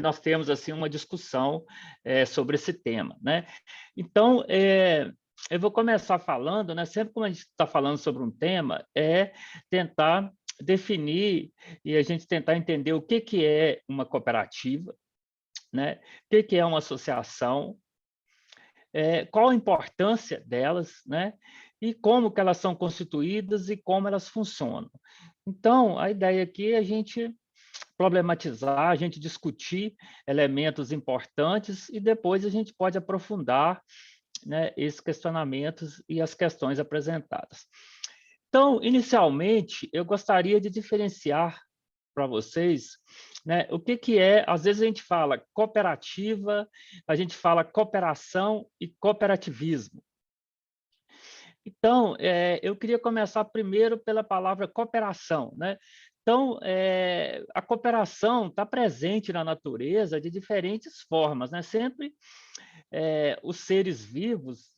nós temos assim uma discussão sobre esse tema, né? Então, eu vou começar falando, né? Sempre que a gente está falando sobre um tema, é tentar definir e a gente tentar entender o que que é uma cooperativa, né? O que que é uma associação, qual a importância delas, né? E como que elas são constituídas e como elas funcionam. Então, a ideia aqui é a gente problematizar, a gente discutir elementos importantes e depois a gente pode aprofundar, né, esses questionamentos e as questões apresentadas. Então, inicialmente, eu gostaria de diferenciar para vocês, né, o que que é, às vezes a gente fala cooperativa, a gente fala cooperação e cooperativismo. Então, eu queria começar primeiro pela palavra cooperação, né? Então, a cooperação está presente na natureza de diferentes formas, né? Sempre os seres vivos,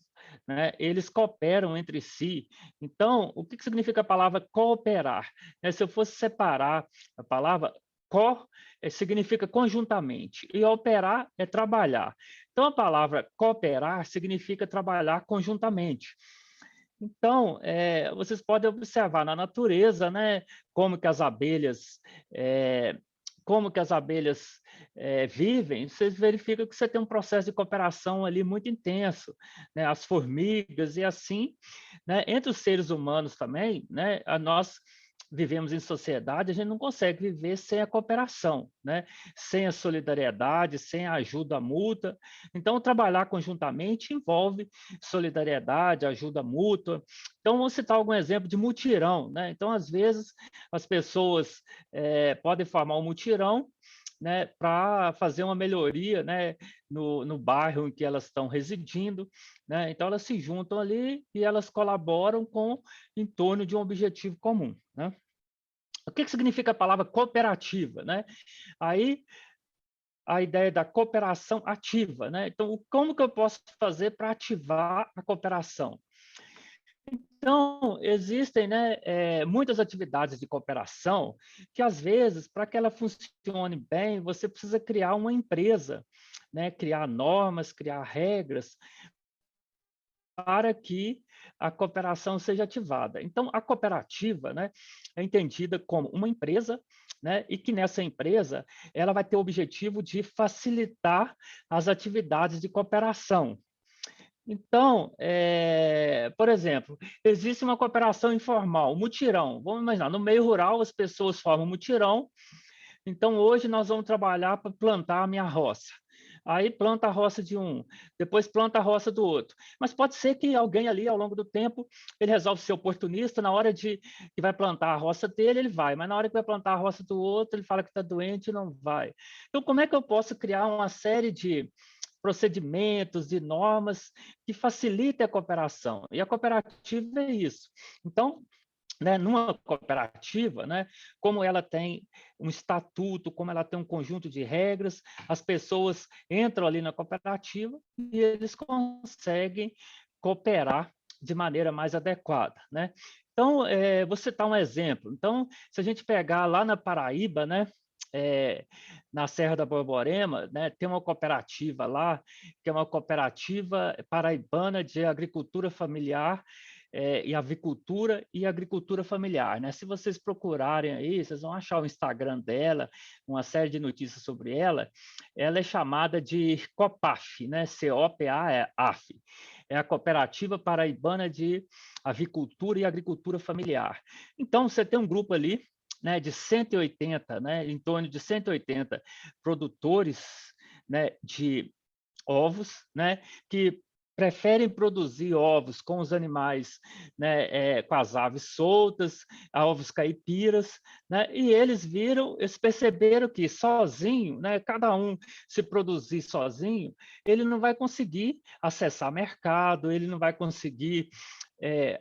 né, eles cooperam entre si. Então, o que que significa a palavra cooperar? Se eu fosse separar a palavra co, significa conjuntamente, e operar é trabalhar. Então, a palavra cooperar significa trabalhar conjuntamente. Então, vocês podem observar na natureza, né, como que as abelhas, eh, como que as abelhas vivem, vocês verificam que você tem um processo de cooperação ali muito intenso, né, as formigas e assim, né, entre os seres humanos também, né, nós vivemos em sociedade, a gente não consegue viver sem a cooperação, né, sem a solidariedade, sem a ajuda mútua. Então, trabalhar conjuntamente envolve solidariedade, ajuda mútua. Então, vou citar algum exemplo de mutirão, né? Então, às vezes, as pessoas podem formar um mutirão, né, para fazer uma melhoria, né, no bairro em que elas estão residindo, né? Então, elas se juntam ali e elas colaboram em torno de um objetivo comum, né? O que que significa a palavra cooperativa, né? Aí a ideia da cooperação ativa, né? Então, como que eu posso fazer para ativar a cooperação? Então, existem, né, muitas atividades de cooperação que, às vezes, para que ela funcione bem, você precisa criar uma empresa, né, criar normas, criar regras para que a cooperação seja ativada. Então, a cooperativa, né, é entendida como uma empresa, né, e que nessa empresa ela vai ter o objetivo de facilitar as atividades de cooperação. Então, por exemplo, existe uma cooperação informal, um mutirão. Vamos imaginar, no meio rural as pessoas formam um mutirão. Então, hoje nós vamos trabalhar para plantar a minha roça. Aí planta a roça de um, depois planta a roça do outro. Mas pode ser que alguém ali, ao longo do tempo, ele resolve ser oportunista, na hora de que vai plantar a roça dele, ele vai, mas na hora que vai plantar a roça do outro, ele fala que está doente e não vai. Então, como é que eu posso criar uma série de procedimentos e normas que facilitem a cooperação? E a cooperativa é isso. Então, né, numa cooperativa, né, como ela tem um estatuto, como ela tem um conjunto de regras, as pessoas entram ali na cooperativa e eles conseguem cooperar de maneira mais adequada, né? Então, vou citar um exemplo. Então, se a gente pegar lá na Paraíba, né, na Serra da Borborema, né, tem uma cooperativa lá, que é uma cooperativa paraibana de agricultura familiar, e avicultura e agricultura familiar, né? Se vocês procurarem aí, vocês vão achar o Instagram dela, uma série de notícias sobre ela. Ela é chamada de COPAF, né? COPAF. É a Cooperativa Paraibana de Avicultura e Agricultura Familiar. Então, você tem um grupo ali, né, de 180, né, em torno de 180 produtores, né, de ovos, né, que preferem produzir ovos com os animais, né, com as aves soltas, ovos caipiras, né, e eles perceberam que sozinho, né, cada um se produzir sozinho, ele não vai conseguir acessar mercado, ele não vai conseguir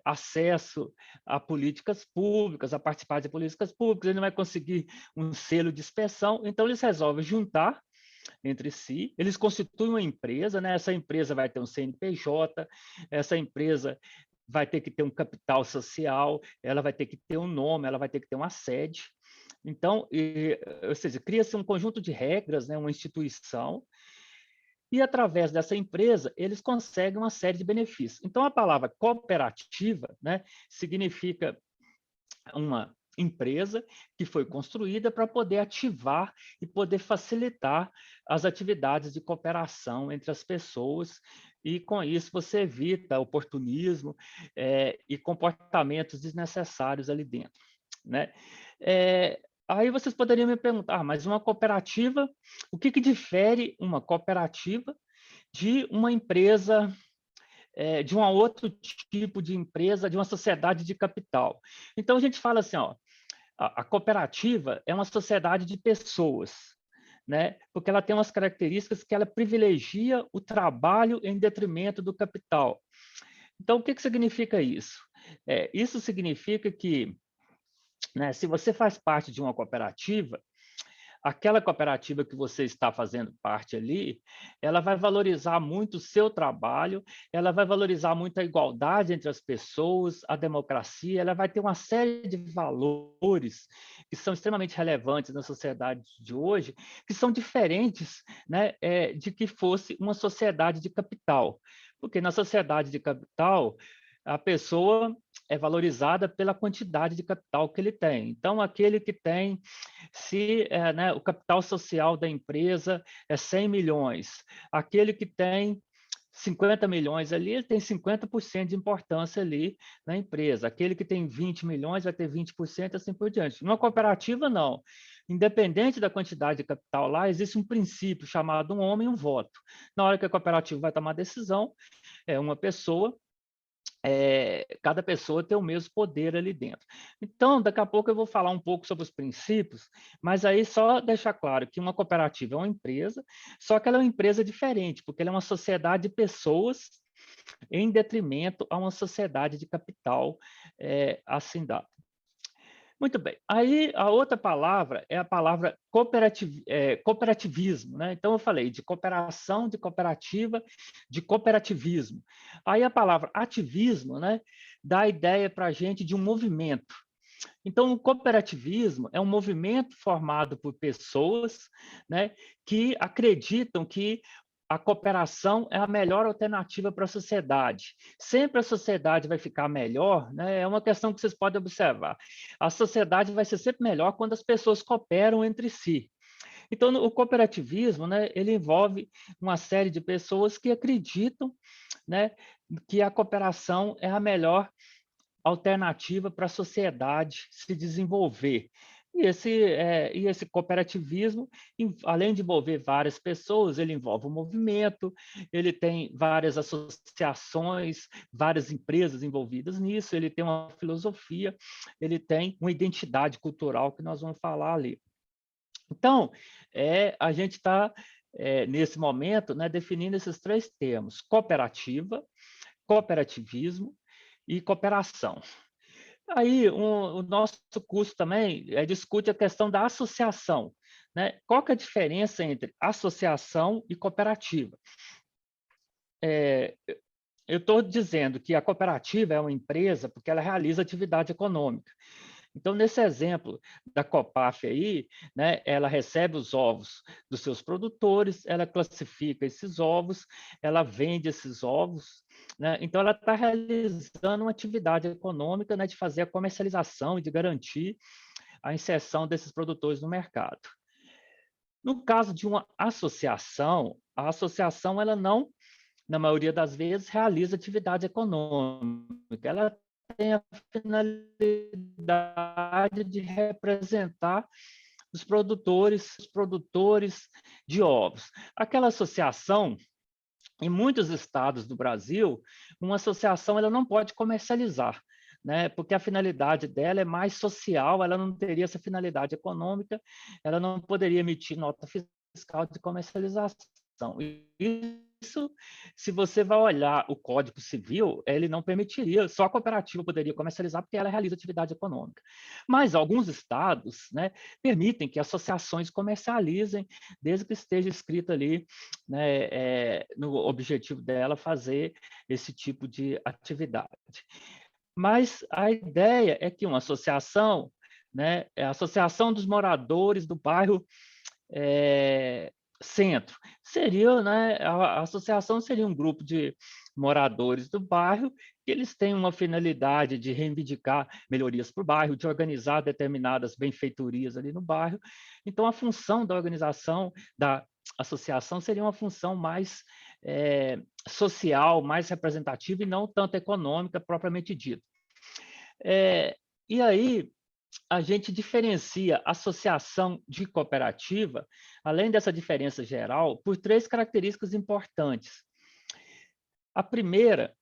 acesso a políticas públicas, a participar de políticas públicas, ele não vai conseguir um selo de inspeção, então eles resolvem juntar entre si, eles constituem uma empresa, né? Essa empresa vai ter um CNPJ, essa empresa vai ter que ter um capital social, ela vai ter que ter um nome, ela vai ter que ter uma sede, Então, ou seja, cria-se um conjunto de regras, né, uma instituição, e através dessa empresa eles conseguem uma série de benefícios. Então, a palavra cooperativa, né, significa uma empresa que foi construída para poder ativar e poder facilitar as atividades de cooperação entre as pessoas, e com isso você evita oportunismo e comportamentos desnecessários ali dentro, né? Aí vocês poderiam me perguntar, mas uma cooperativa, o que difere uma cooperativa de uma empresa, de um outro tipo de empresa, de uma sociedade de capital? Então a gente fala assim, ó, a cooperativa é uma sociedade de pessoas, né? Porque ela tem umas características que ela privilegia o trabalho em detrimento do capital. Então, o que significa isso? Isso significa que, né, se você faz parte de uma cooperativa, aquela cooperativa que você está fazendo parte ali, ela vai valorizar muito o seu trabalho, ela vai valorizar muito a igualdade entre as pessoas, a democracia, ela vai ter uma série de valores que são extremamente relevantes na sociedade de hoje, que são diferentes, né, de que fosse uma sociedade de capital. Porque na sociedade de capital, a pessoa é valorizada pela quantidade de capital que ele tem. Então, aquele que tem, se né, o capital social da empresa é 100 milhões, aquele que tem 50 milhões ali, ele tem 50% de importância ali na empresa. Aquele que tem 20 milhões vai ter 20%, assim por diante. Numa cooperativa, não. Independente da quantidade de capital lá, existe um princípio chamado um homem, um voto. Na hora que a cooperativa vai tomar decisão, é uma pessoa, cada pessoa tem o mesmo poder ali dentro. Então, daqui a pouco eu vou falar um pouco sobre os princípios, mas aí só deixar claro que uma cooperativa é uma empresa, só que ela é uma empresa diferente, porque ela é uma sociedade de pessoas em detrimento a uma sociedade de capital, assim dado. Muito bem. Aí a outra palavra é a palavra cooperativismo, né? Então eu falei de cooperação, de cooperativa, de cooperativismo. Aí a palavra ativismo, né, dá a ideia para a gente de um movimento. Então, o cooperativismo é um movimento formado por pessoas, né, que acreditam que a cooperação é a melhor alternativa para a sociedade. Sempre a sociedade vai ficar melhor, né? É uma questão que vocês podem observar. A sociedade vai ser sempre melhor quando as pessoas cooperam entre si. Então, o cooperativismo, né, ele envolve uma série de pessoas que acreditam, né, que a cooperação é a melhor alternativa para a sociedade se desenvolver. E esse cooperativismo, além de envolver várias pessoas, ele envolve o movimento, ele tem várias associações, várias empresas envolvidas nisso, ele tem uma filosofia, ele tem uma identidade cultural que nós vamos falar ali. Então, a gente está, nesse momento, né, definindo esses três termos: cooperativa, cooperativismo e cooperação. Aí, o nosso curso também discute a questão da associação, né? Qual que é a diferença entre associação e cooperativa? Eu estou dizendo que a cooperativa é uma empresa porque ela realiza atividade econômica. Então, nesse exemplo da Copaf aí, né, ela recebe os ovos dos seus produtores, ela classifica esses ovos, ela vende esses ovos, né? Então ela está realizando uma atividade econômica, né, de fazer a comercialização e de garantir a inserção desses produtores no mercado. No caso de uma associação, a associação ela não, na maioria das vezes, realiza atividade econômica. Ela tem a finalidade de representar os produtores de ovos. Aquela associação, em muitos estados do Brasil, uma associação ela não pode comercializar, né? Porque a finalidade dela é mais social, ela não teria essa finalidade econômica, ela não poderia emitir nota fiscal de comercialização. Isso, se você vai olhar o Código Civil, ele não permitiria, só a cooperativa poderia comercializar porque ela realiza atividade econômica. Mas alguns estados, né, permitem que associações comercializem, desde que esteja escrito ali, né, no objetivo dela fazer esse tipo de atividade. Mas a ideia é que uma associação, né? É a Associação dos Moradores do Bairro Centro. Seria, né, a associação seria um grupo de moradores do bairro que eles têm uma finalidade de reivindicar melhorias para o bairro, de organizar determinadas benfeitorias ali no bairro. Então, a função da organização, da associação, seria uma função mais social, mais representativa e não tanto econômica, propriamente dita. E aí, a gente diferencia associação de cooperativa, além dessa diferença geral, por três características importantes. A primeira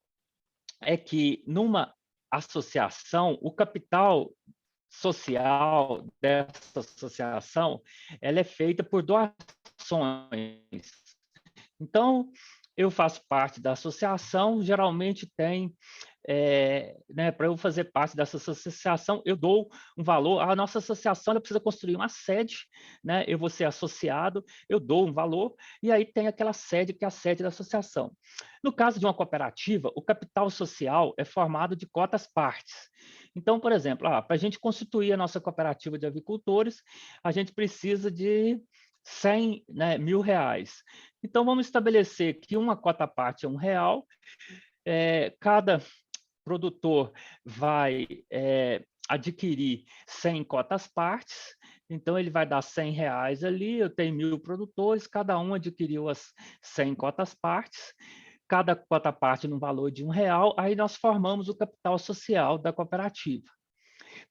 é que, numa associação, o capital social dessa associação ela é feita por doações. Então, eu faço parte da associação, geralmente tem né, para eu fazer parte dessa associação, eu dou um valor. A nossa associação ela precisa construir uma sede, né? Eu vou ser associado, eu dou um valor, e aí tem aquela sede que é a sede da associação. No caso de uma cooperativa, o capital social é formado de cotas partes. Então, por exemplo, para a gente constituir a nossa cooperativa de avicultores, a gente precisa de 100, né, R$ 1.000. Então, vamos estabelecer que uma cota parte é R$ 1, cada produtor vai adquirir 100 cotas partes, então ele vai dar R$ 100 ali, eu tenho 1.000 produtores, cada um adquiriu as 100 cotas partes, cada cota parte no valor de R$ 1, aí nós formamos o capital social da cooperativa.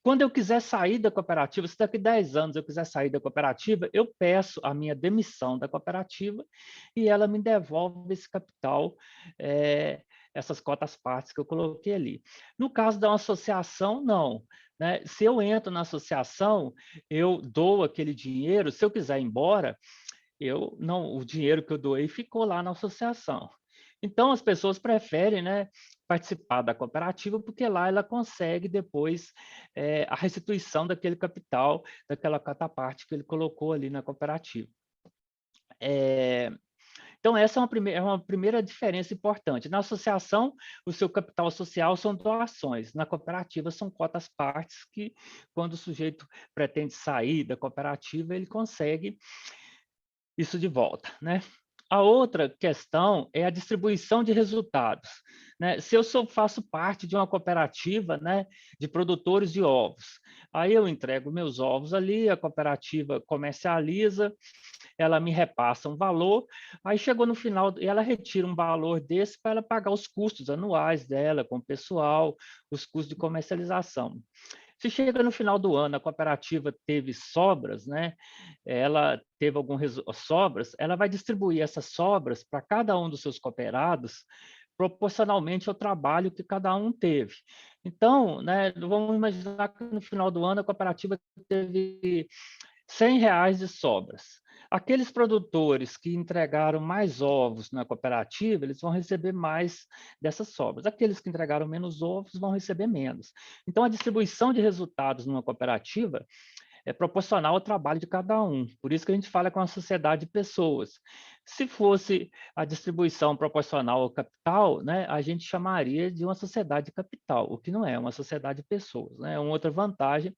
Quando eu quiser sair da cooperativa, se daqui a 10 anos eu quiser sair da cooperativa, eu peço a minha demissão da cooperativa e ela me devolve esse capital, essas cotas partes que eu coloquei ali. No caso da associação, não. Né? Se eu entro na associação, eu dou aquele dinheiro, se eu quiser ir embora, o dinheiro que eu doei ficou lá na associação. Então, as pessoas preferem, né, participar da cooperativa, porque lá ela consegue depois a restituição daquele capital, daquela cota parte que ele colocou ali na cooperativa. Então, essa é uma primeira diferença importante. Na associação, o seu capital social são doações. Na cooperativa, são cotas partes que, quando o sujeito pretende sair da cooperativa, ele consegue isso de volta, né? A outra questão é a distribuição de resultados. Né? Se eu faço parte de uma cooperativa, né, de produtores de ovos, aí eu entrego meus ovos ali, a cooperativa comercializa, ela me repassa um valor, aí chegou no final, ela retira um valor desse para ela pagar os custos anuais dela, com o pessoal, os custos de comercialização. Se chega no final do ano, a cooperativa teve sobras, né? Ela teve algumas sobras, ela vai distribuir essas sobras para cada um dos seus cooperados, proporcionalmente ao trabalho que cada um teve. Então, né, vamos imaginar que no final do ano a cooperativa teve R$ 100 de sobras. Aqueles produtores que entregaram mais ovos na cooperativa, eles vão receber mais dessas sobras. Aqueles que entregaram menos ovos vão receber menos. Então, a distribuição de resultados numa cooperativa é proporcional ao trabalho de cada um. Por isso que a gente fala com a sociedade de pessoas. Se fosse a distribuição proporcional ao capital, né, a gente chamaria de uma sociedade de capital, o que não é uma sociedade de pessoas. Né? É uma outra vantagem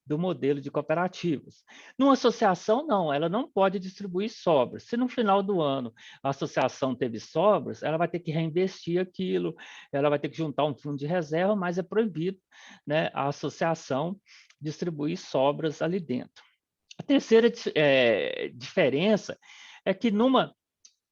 do modelo de cooperativas. Numa associação, não, ela não pode distribuir sobras. Se no final do ano a associação teve sobras, ela vai ter que reinvestir aquilo, ela vai ter que juntar um fundo de reserva, mas é proibido, né, a associação distribuir sobras ali dentro. A terceira diferença é que numa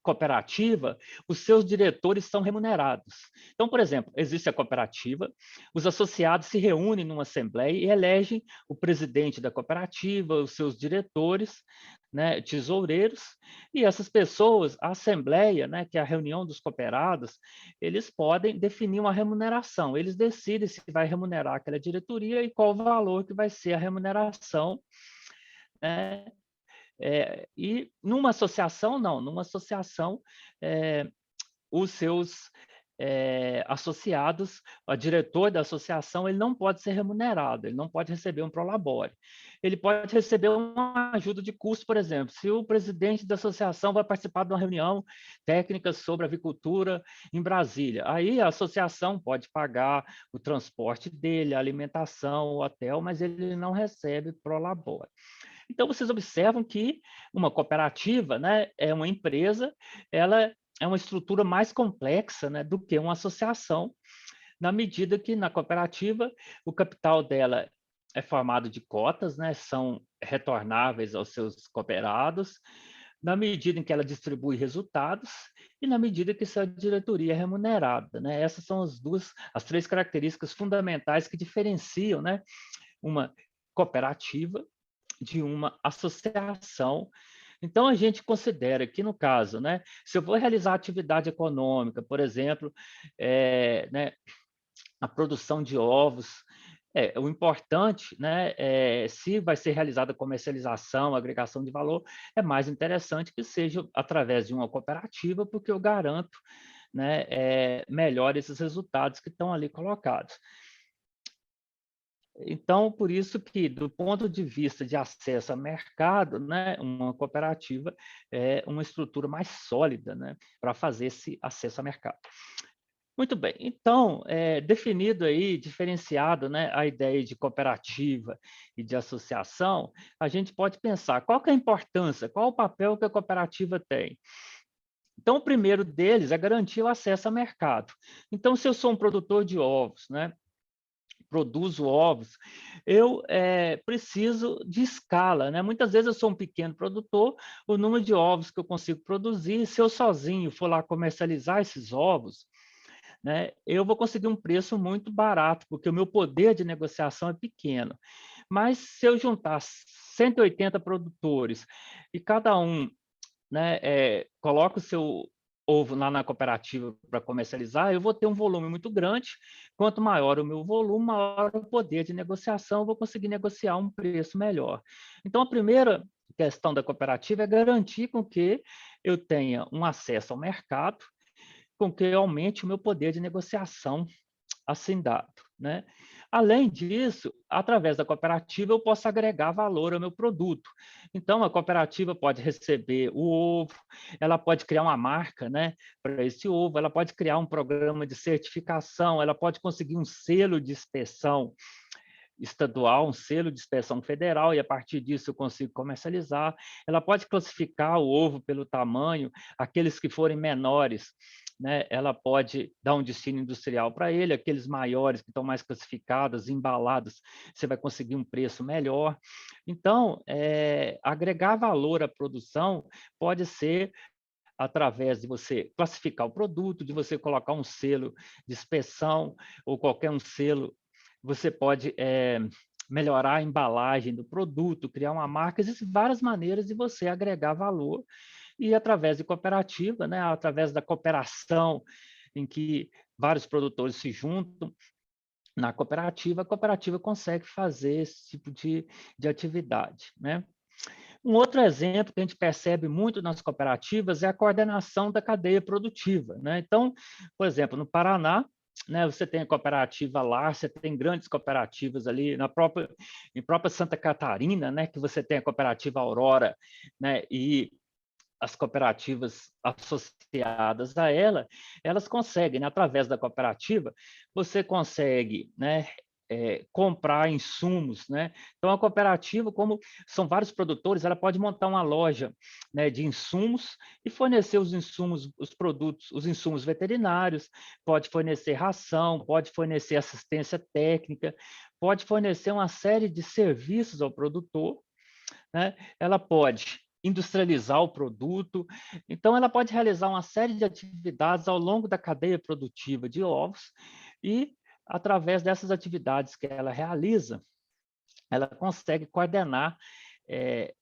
cooperativa, os seus diretores são remunerados. Então, por exemplo, existe a cooperativa, os associados se reúnem numa assembleia e elegem o presidente da cooperativa, os seus diretores, né, tesoureiros, e essas pessoas, a assembleia, né, que é a reunião dos cooperados, eles podem definir uma remuneração, eles decidem se vai remunerar aquela diretoria e qual o valor que vai ser a remuneração, né? E numa associação, não. Numa associação, os seus associados, o diretor da associação, ele não pode ser remunerado, ele não pode receber um prolabore. Ele pode receber uma ajuda de custo, por exemplo, se o presidente da associação vai participar de uma reunião técnica sobre avicultura em Brasília, aí a associação pode pagar o transporte dele, a alimentação, o hotel, mas ele não recebe prolabore. Então, vocês observam que uma cooperativa, né, é uma empresa, ela é uma estrutura mais complexa, né, do que uma associação, na medida que na cooperativa o capital dela é formado de cotas, né, são retornáveis aos seus cooperados, na medida em que ela distribui resultados e na medida que sua diretoria é remunerada, né? Essas são as três características fundamentais que diferenciam, né, uma cooperativa de uma associação. Então, a gente considera que, no caso, né, se eu vou realizar atividade econômica, por exemplo, né, a produção de ovos, o importante, né, se vai ser realizada comercialização, agregação de valor, é mais interessante que seja através de uma cooperativa, porque eu garanto, né, melhor esses resultados que estão ali colocados. Então, por isso que, do ponto de vista de acesso a mercado, né, uma cooperativa é uma estrutura mais sólida, né, para fazer esse acesso a mercado. Muito bem, então, definido aí, diferenciado, né, a ideia de cooperativa e de associação, a gente pode pensar qual que é a importância, qual o papel que a cooperativa tem. Então, o primeiro deles é garantir o acesso a mercado. Então, se eu sou um produtor de ovos, né, produzo ovos, eu preciso de escala, né? Muitas vezes eu sou um pequeno produtor, o número de ovos que eu consigo produzir, se eu sozinho for lá comercializar esses ovos, né, eu vou conseguir um preço muito barato, porque o meu poder de negociação é pequeno. Mas se eu juntar 180 produtores e cada um, né, coloca o seu ovo lá na cooperativa para comercializar, eu vou ter um volume muito grande. Quanto maior o meu volume, maior o poder de negociação, eu vou conseguir negociar um preço melhor. Então, a primeira questão da cooperativa é garantir com que eu tenha um acesso ao mercado, com que eu aumente o meu poder de negociação assim dado, né? Além disso, através da cooperativa, eu posso agregar valor ao meu produto. Então, a cooperativa pode receber o ovo, ela pode criar uma marca, né, para esse ovo, ela pode criar um programa de certificação, ela pode conseguir um selo de inspeção estadual, um selo de inspeção federal, e a partir disso eu consigo comercializar. Ela pode classificar o ovo pelo tamanho, aqueles que forem menores, né, ela pode dar um destino industrial para ele, aqueles maiores que estão mais classificados, embalados, você vai conseguir um preço melhor. Então, agregar valor à produção pode ser através de você classificar o produto, de você colocar um selo de inspeção ou qualquer um selo, você pode melhorar a embalagem do produto, criar uma marca. Existem várias maneiras de você agregar valor e através de cooperativa, né, através da cooperação em que vários produtores se juntam na cooperativa, a cooperativa consegue fazer esse tipo de atividade, né? Um outro exemplo que a gente percebe muito nas cooperativas é a coordenação da cadeia produtiva, né? Então, por exemplo, no Paraná, né, você tem a cooperativa lá, você tem grandes cooperativas ali em própria Santa Catarina, né, que você tem a cooperativa Aurora, né, e as cooperativas associadas a ela, elas conseguem, né, através da cooperativa, você consegue, né, comprar insumos, né? Então, a cooperativa, como são vários produtores, ela pode montar uma loja, né, de insumos e fornecer os insumos, os produtos, os insumos veterinários, pode fornecer ração, pode fornecer assistência técnica, pode fornecer uma série de serviços ao produtor, né? Ela pode industrializar o produto, então ela pode realizar uma série de atividades ao longo da cadeia produtiva de ovos e, através dessas atividades que ela realiza, ela consegue coordenar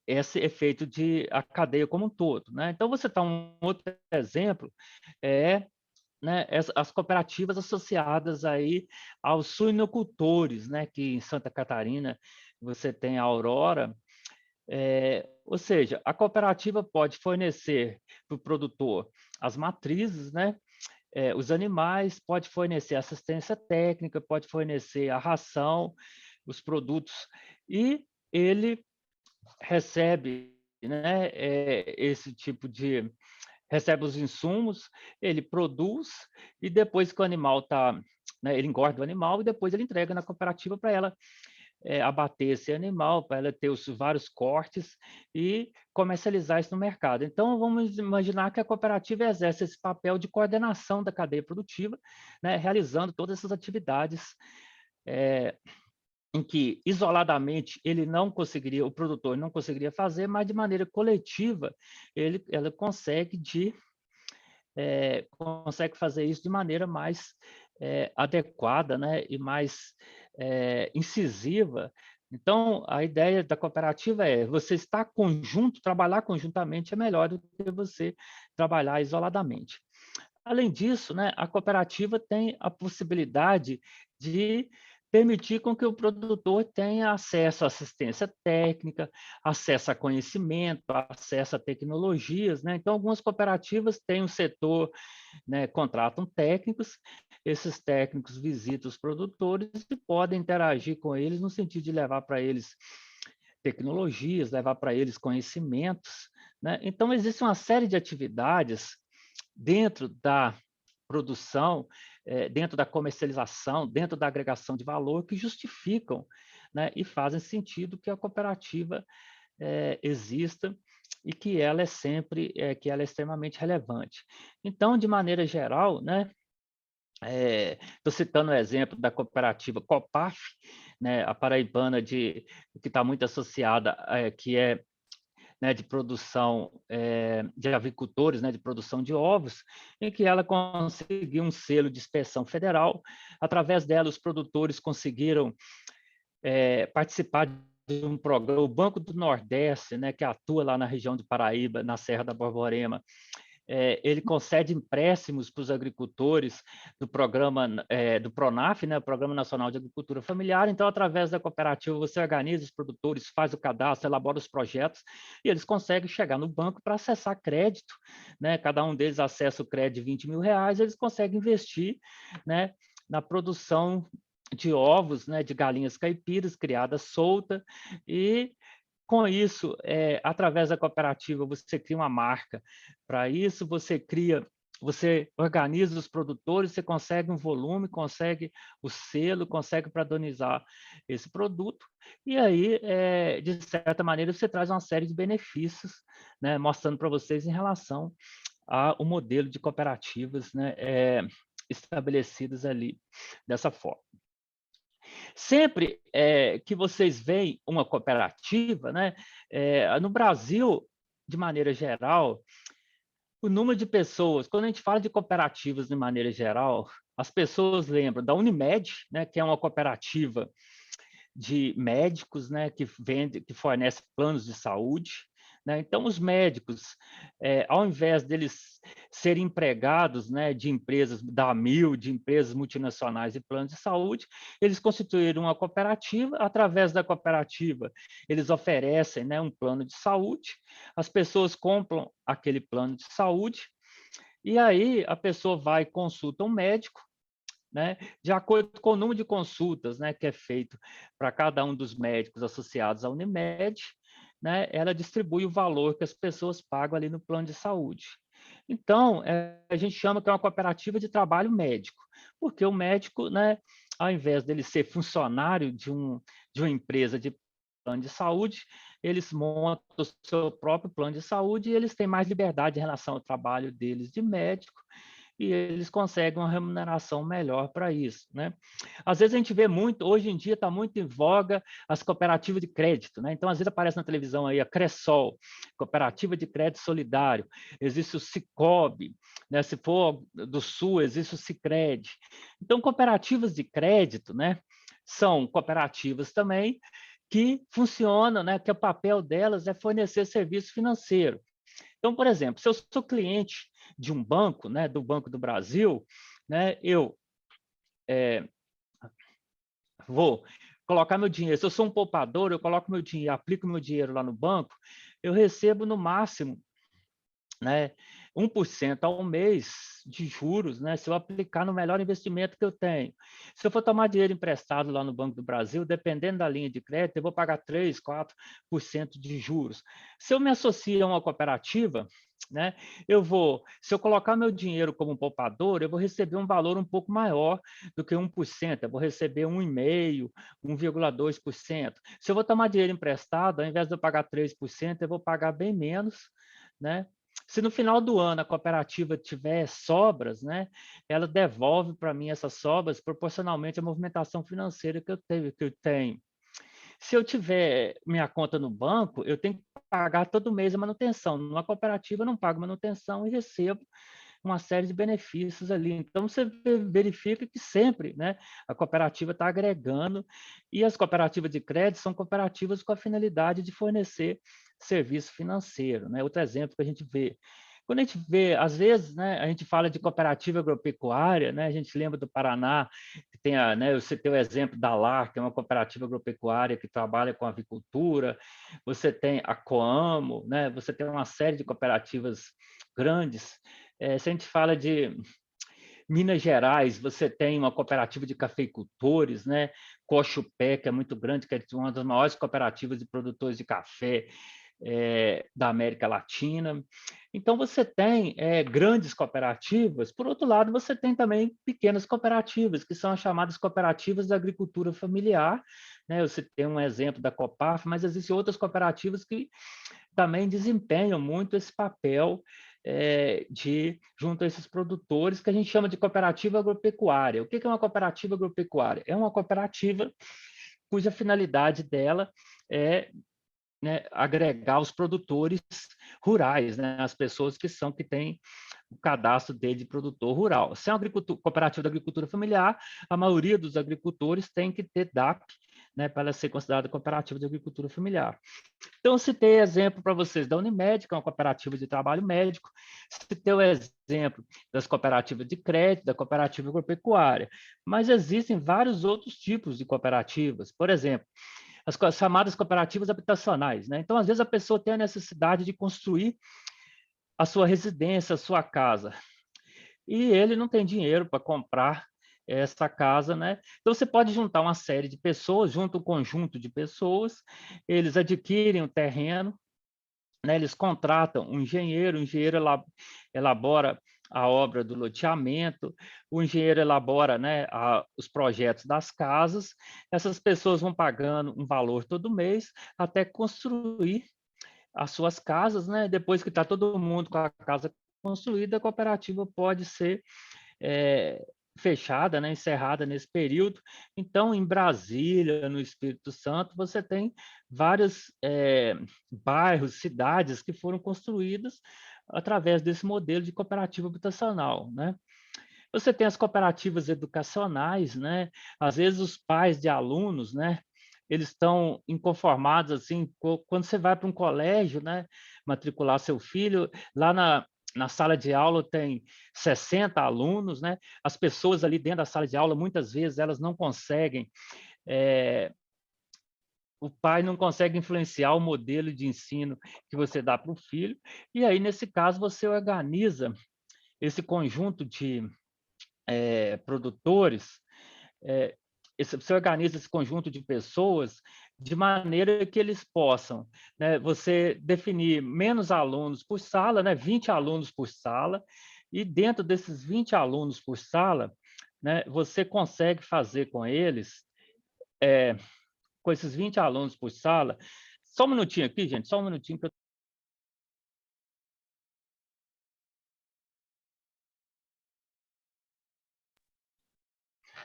esse efeito de a cadeia como um todo, né? Então, você está um outro exemplo, né, as cooperativas associadas aí aos suinocultores, né, que em Santa Catarina você tem a Aurora, ou seja, a cooperativa pode fornecer para o produtor as matrizes, né, os animais, pode fornecer assistência técnica, pode fornecer a ração, os produtos, e ele recebe, né, esse tipo de recebe os insumos, ele produz e depois que o animal está, né, ele engorda o animal e depois ele entrega na cooperativa para ela abater esse animal, para ela ter os vários cortes e comercializar isso no mercado. Então, vamos imaginar que a cooperativa exerce esse papel de coordenação da cadeia produtiva, né, realizando todas essas atividades em que isoladamente ele não conseguiria, o produtor não conseguiria fazer, mas de maneira coletiva ela consegue fazer isso de maneira mais adequada, né, e mais incisiva. Então, a ideia da cooperativa é você estar conjunto, trabalhar conjuntamente é melhor do que você trabalhar isoladamente. Além disso, né, a cooperativa tem a possibilidade de permitir com que o produtor tenha acesso à assistência técnica, acesso a conhecimento, acesso a tecnologias, né? Então, algumas cooperativas têm um setor, né, contratam técnicos, esses técnicos visitam os produtores e podem interagir com eles no sentido de levar para eles tecnologias, levar para eles conhecimentos, né? Então, existe uma série de atividades dentro da produção, dentro da comercialização, dentro da agregação de valor, que justificam, né, e fazem sentido que a cooperativa exista e que ela é sempre, que ela é extremamente relevante. Então, de maneira geral, né, estou citando o exemplo da cooperativa Copaf, né, a paraibana que está muito associada, que é, né, de produção de avicultores, né, de produção de ovos, em que ela conseguiu um selo de inspeção federal. Através dela, os produtores conseguiram participar de um programa, o Banco do Nordeste, né, que atua lá na região de Paraíba, na Serra da Borborema. Ele concede empréstimos para os agricultores do programa do PRONAF, né, o Programa Nacional de Agricultura Familiar. Então, através da cooperativa, você organiza os produtores, faz o cadastro, elabora os projetos e eles conseguem chegar no banco para acessar crédito, né? Cada um deles acessa o crédito de R$ 20.000, eles conseguem investir, né, na produção de ovos, né, de galinhas caipiras criadas solta, e com isso, através da cooperativa, você cria uma marca. Para isso, você organiza os produtores, você consegue um volume, consegue o selo, consegue padronizar esse produto, e aí, de certa maneira, você traz uma série de benefícios, né, mostrando para vocês em relação ao modelo de cooperativas, né, estabelecidas ali dessa forma. Sempre que vocês veem uma cooperativa, né, no Brasil, de maneira geral, o número de pessoas, quando a gente fala de cooperativas de maneira geral, as pessoas lembram da Unimed, né, que é uma cooperativa de médicos, né, que fornece planos de saúde, né? Então, os médicos, ao invés deles serem empregados, né, de empresas da Amil, de empresas multinacionais e planos de saúde, eles constituíram uma cooperativa. Através da cooperativa, eles oferecem, né, um plano de saúde, as pessoas compram aquele plano de saúde, e aí a pessoa vai e consulta um médico, né, de acordo com o número de consultas, né, que é feito para cada um dos médicos associados à Unimed, né, ela distribui o valor que as pessoas pagam ali no plano de saúde. Então, a gente chama que é uma cooperativa de trabalho médico, porque o médico, né, ao invés dele ser funcionário de uma empresa de plano de saúde, eles montam o seu próprio plano de saúde e eles têm mais liberdade em relação ao trabalho deles de médico, e eles conseguem uma remuneração melhor para isso, né? Às vezes a gente vê muito, hoje em dia está muito em voga as cooperativas de crédito, né? Então, às vezes aparece na televisão aí a Cressol, Cooperativa de Crédito Solidário, existe o Sicob, né? Se for do Sul, existe o Sicredi. Então, cooperativas de crédito, né, são cooperativas também que funcionam, né, que o papel delas é fornecer serviço financeiro. Então, por exemplo, se eu sou cliente de um banco, né, do Banco do Brasil, né, eu vou colocar meu dinheiro. Se eu sou um poupador, eu coloco meu dinheiro, aplico meu dinheiro lá no banco, eu recebo no máximo, né, 1% ao mês de juros, né, se eu aplicar no melhor investimento que eu tenho. Se eu for tomar dinheiro emprestado lá no Banco do Brasil, dependendo da linha de crédito, eu vou pagar 3, 4% de juros. Se eu me associo a uma cooperativa, né, se eu colocar meu dinheiro como poupador, eu vou receber um valor um pouco maior do que 1%, eu vou receber 1,5%, 1,2%. Se eu vou tomar dinheiro emprestado, ao invés de eu pagar 3%, eu vou pagar bem menos, né? Se no final do ano a cooperativa tiver sobras, né, ela devolve para mim essas sobras proporcionalmente à movimentação financeira que eu tenho. Se eu tiver minha conta no banco, eu tenho que pagar todo mês a manutenção. Numa cooperativa, eu não pago manutenção e recebo uma série de benefícios ali. Então, você verifica que sempre, né, a cooperativa está agregando, e as cooperativas de crédito são cooperativas com a finalidade de fornecer serviço financeiro, né? Outro exemplo que a gente vê. Quando a gente vê, às vezes, né, a gente fala de cooperativa agropecuária, né, a gente lembra do Paraná, que tem né, você tem o exemplo da LAR, que é uma cooperativa agropecuária que trabalha com avicultura, você tem a Coamo, né, você tem uma série de cooperativas grandes. Se a gente fala de Minas Gerais, você tem uma cooperativa de cafeicultores, né? Cochupé, que é muito grande, que é uma das maiores cooperativas de produtores de café da América Latina. Então, você tem grandes cooperativas, por outro lado, você tem também pequenas cooperativas, que são as chamadas cooperativas da agricultura familiar, né? Você tem um exemplo da Copaf, mas existem outras cooperativas que também desempenham muito esse papel junto a esses produtores, que a gente chama de cooperativa agropecuária. O que é uma cooperativa agropecuária? É uma cooperativa cuja finalidade dela é, né, agregar os produtores rurais, né, as pessoas que têm o cadastro dele de produtor rural. Se é uma cooperativa de agricultura familiar, a maioria dos agricultores tem que ter DAP, né, para ela ser considerada cooperativa de agricultura familiar. Então, eu citei exemplo para vocês da Unimed, que é uma cooperativa de trabalho médico, citei o exemplo das cooperativas de crédito, da cooperativa agropecuária, mas existem vários outros tipos de cooperativas. Por exemplo, as chamadas cooperativas habitacionais, né? Então, às vezes, a pessoa tem a necessidade de construir a sua residência, a sua casa, e ele não tem dinheiro para comprar essa casa, né? Então, você pode juntar uma série de pessoas, junta um conjunto de pessoas, eles adquirem o terreno, né? Eles contratam um engenheiro, o engenheiro elabora a obra do loteamento, o engenheiro elabora, né, os projetos das casas, essas pessoas vão pagando um valor todo mês até construir as suas casas, né? Depois que está todo mundo com a casa construída, a cooperativa pode ser fechada, né, encerrada nesse período. Então, em Brasília, no Espírito Santo, você tem vários bairros, cidades que foram construídas através desse modelo de cooperativa habitacional, né? Você tem as cooperativas educacionais, né? Às vezes os pais de alunos, né? Eles estão inconformados assim, quando você vai para um colégio, né? Matricular seu filho, lá na sala de aula tem 60 alunos, né? As pessoas ali dentro da sala de aula, muitas vezes, elas não conseguem, o pai não consegue influenciar o modelo de ensino que você dá para o filho, e aí, nesse caso, você organiza esse conjunto de produtores, você organiza esse conjunto de pessoas de maneira que eles possam, né, você definir menos alunos por sala, né, 20 alunos por sala, e dentro desses 20 alunos por sala, né, você consegue fazer com eles, com esses 20 alunos por sala, só um minutinho aqui, gente, só um minutinho que eu...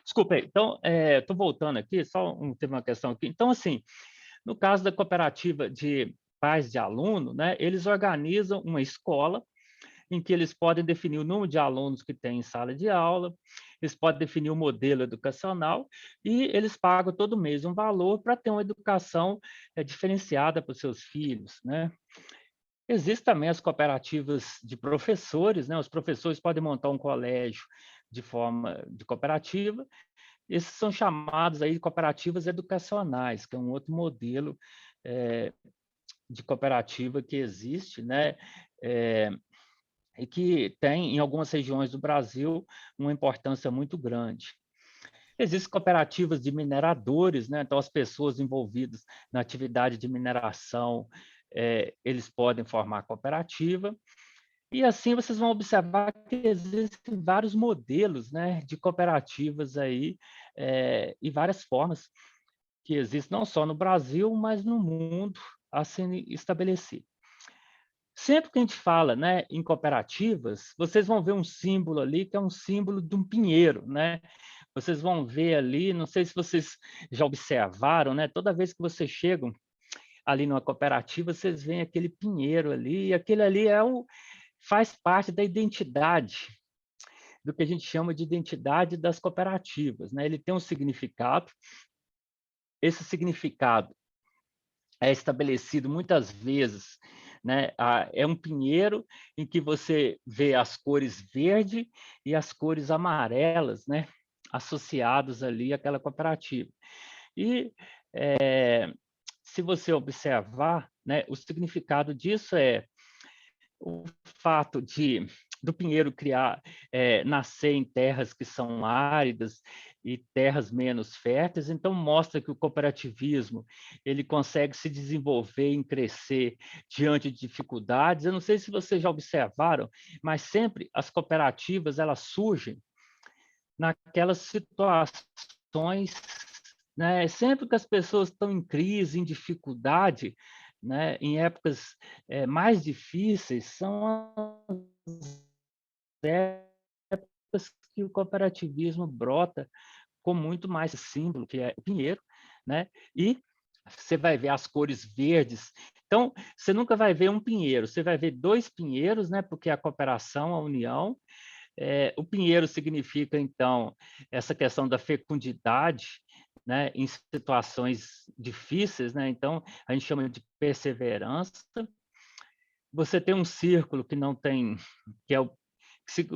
Desculpa aí. Então, estou voltando aqui, teve uma questão aqui. Então, assim, no caso da cooperativa de pais de aluno, né, eles organizam uma escola em que eles podem definir o número de alunos que tem em sala de aula, eles podem definir o modelo educacional e eles pagam todo mês um valor para ter uma educação diferenciada para os seus filhos, né? Existem também as cooperativas de professores, né? Os professores podem montar um colégio de forma de cooperativa. Esses são chamados aí de cooperativas educacionais, que é um outro modelo de cooperativa que existe, né? e que tem, em algumas regiões do Brasil, uma importância muito grande. Existem cooperativas de mineradores, né? Então, as pessoas envolvidas na atividade de mineração, eles podem formar cooperativa. E assim vocês vão observar que existem vários modelos, né, de cooperativas aí, e várias formas que existem não só no Brasil, mas no mundo a se estabelecer. Sempre que a gente fala, né, em cooperativas, vocês vão ver um símbolo ali que é um símbolo de um pinheiro, né? Vocês vão ver ali, não sei se vocês já observaram, né? Toda vez que vocês chegam ali numa cooperativa, vocês veem aquele pinheiro ali, e aquele ali faz parte da identidade, do que a gente chama de identidade das cooperativas, né? Ele tem um significado, esse significado é estabelecido muitas vezes, né? É um pinheiro em que você vê as cores verde e as cores amarelas, né? Associados ali àquela cooperativa. E se você observar, né, o significado disso é o fato do pinheiro nascer em terras que são áridas e terras menos férteis, então mostra que o cooperativismo ele consegue se desenvolver e crescer diante de dificuldades. Eu não sei se vocês já observaram, mas sempre as cooperativas elas surgem naquelas situações, né? Sempre que as pessoas estão em crise, em dificuldade, né? Em épocas mais difíceis, são as épocas que o cooperativismo brota com muito mais símbolo, que é o pinheiro, né? E você vai ver as cores verdes. Então, você nunca vai ver um pinheiro, você vai ver dois pinheiros, né? Porque a cooperação, a união, o pinheiro significa, então, essa questão da fecundidade, né, em situações difíceis, né? Então, a gente chama de perseverança. Você tem um círculo que não tem, que é o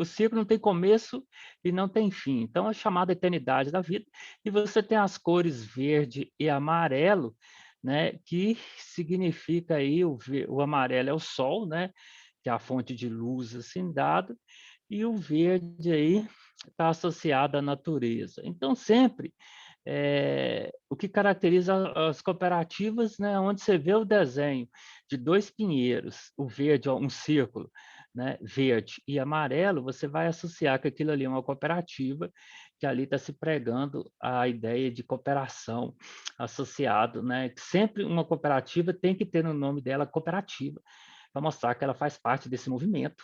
ciclo não tem começo e não tem fim. Então, é chamada eternidade da vida. E você tem as cores verde e amarelo, né, que significa aí, o amarelo é o sol, né, que é a fonte de luz assim dada, e o verde aí está associado à natureza. Então, sempre o que caracteriza as cooperativas, né, onde você vê o desenho de dois pinheiros, o verde, um círculo, né, verde e amarelo, você vai associar que aquilo ali é uma cooperativa, que ali está se pregando a ideia de cooperação associado, né, que sempre uma cooperativa tem que ter no nome dela cooperativa, para mostrar que ela faz parte desse movimento,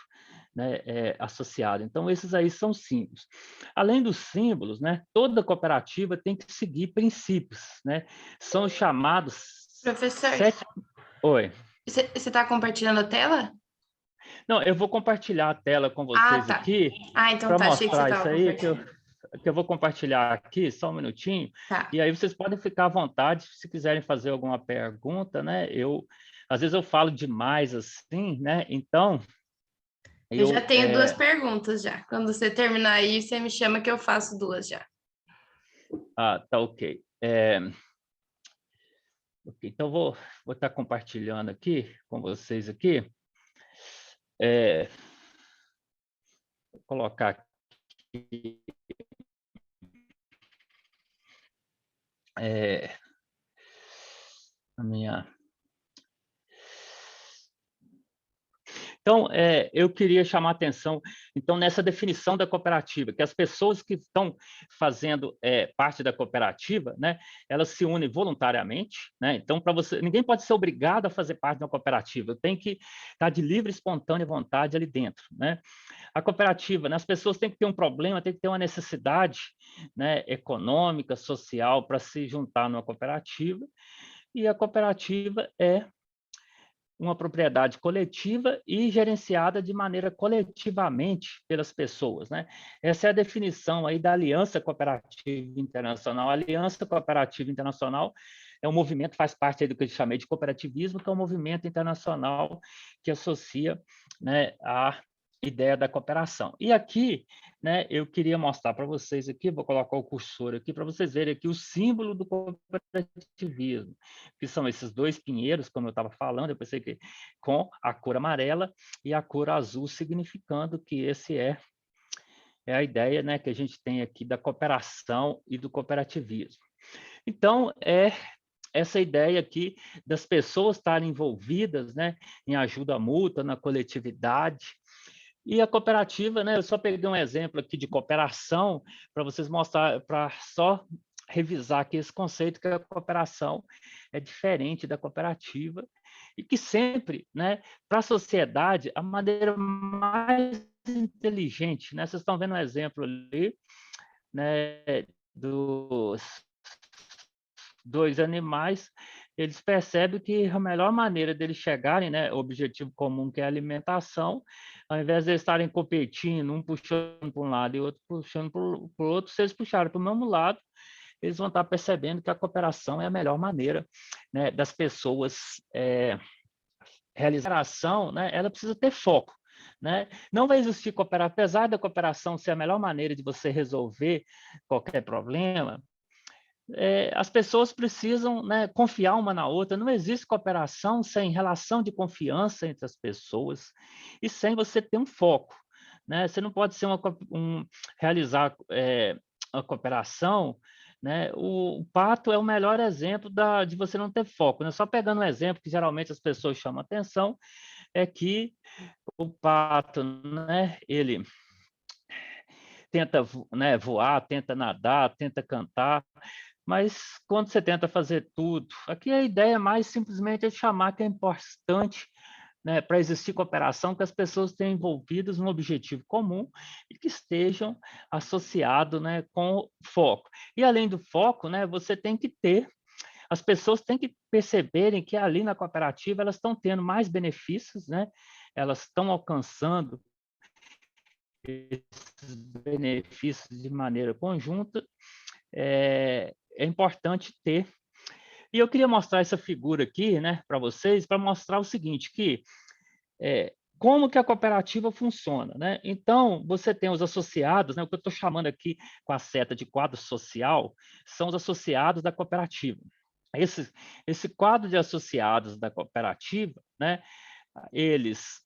né, associado. Então, esses aí são símbolos. Além dos símbolos, né, toda cooperativa tem que seguir princípios, né? São chamados Professor, 7. Oi. você está compartilhando a tela? Não, eu vou compartilhar a tela com Ah, vocês tá. aqui Ah, então para tá. Achei que você mostrar isso estava aí, compartilhando. que eu vou compartilhar aqui, só um minutinho, Tá. e aí vocês podem ficar à vontade se quiserem fazer alguma pergunta, né? Às vezes eu falo demais assim, né? Então, Eu já eu... tenho duas perguntas já. Quando você terminar aí, você me chama que eu faço duas já. Tá ok. Ok, então vou estar compartilhando aqui com vocês aqui. Vou colocar aqui a minha. Então, eu queria chamar a atenção, então, nessa definição da cooperativa, que as pessoas que estão fazendo parte da cooperativa, né, elas se unem voluntariamente, né? Então, para você, ninguém pode ser obrigado a fazer parte de uma cooperativa, tem que estar de livre e espontânea vontade ali dentro, né? A cooperativa, né, as pessoas têm que ter um problema, têm que ter uma necessidade, né, econômica, social, para se juntar numa cooperativa, e a cooperativa é uma propriedade coletiva e gerenciada de maneira coletivamente pelas pessoas, né? Essa é a definição aí da Aliança Cooperativa Internacional. A Aliança Cooperativa Internacional é um movimento, faz parte aí do que eu chamei de cooperativismo, que é um movimento internacional que associa, né, a ideia da cooperação. E aqui, né, eu queria mostrar para vocês aqui, vou colocar o cursor aqui para vocês verem aqui o símbolo do cooperativismo, que são esses dois pinheiros, como eu estava falando, eu pensei que com a cor amarela e a cor azul, significando que esse é a ideia, né, que a gente tem aqui da cooperação e do cooperativismo. Então, essa ideia aqui das pessoas estarem envolvidas, né, em ajuda mútua, na coletividade. E a cooperativa, né, eu só peguei um exemplo aqui de cooperação para vocês mostrar, para só revisar aqui esse conceito que a cooperação é diferente da cooperativa e que sempre, né, para a sociedade, a maneira mais inteligente, né, vocês estão vendo um exemplo ali, né, dos dois animais, eles percebem que a melhor maneira deles chegarem, né, ao objetivo comum, que é a alimentação, ao invés de eles estarem competindo, um puxando para um lado e outro puxando para o outro, se eles puxarem para o mesmo lado, eles vão estar percebendo que a cooperação é a melhor maneira, né, das pessoas realizar a ação, né, ela precisa ter foco. Né? Não vai existir cooperação, apesar da cooperação ser a melhor maneira de você resolver qualquer problema, as pessoas precisam, né, confiar uma na outra. Não existe cooperação sem relação de confiança entre as pessoas e sem você ter um foco. Né? Você não pode ser realizar a cooperação. Né? O pato é o melhor exemplo de você não ter foco. Né? Só pegando um exemplo que geralmente as pessoas chamam atenção, é que o pato, né, ele tenta, né, voar, tenta nadar, tenta cantar, mas quando você tenta fazer tudo, aqui a ideia mais simplesmente é chamar que é importante, né, para existir cooperação, que as pessoas estejam envolvidas num objetivo comum e que estejam associados, né, com foco. E além do foco, né, você tem que ter, as pessoas têm que perceberem que ali na cooperativa elas estão tendo mais benefícios, né, elas estão alcançando esses benefícios de maneira conjunta, é importante ter. E eu queria mostrar essa figura aqui, né, para vocês, para mostrar o seguinte, que como que a cooperativa funciona, né? Então, você tem os associados, né, o que eu estou chamando aqui com a seta de quadro social, são os associados da cooperativa. Esse quadro de associados da cooperativa, né, eles,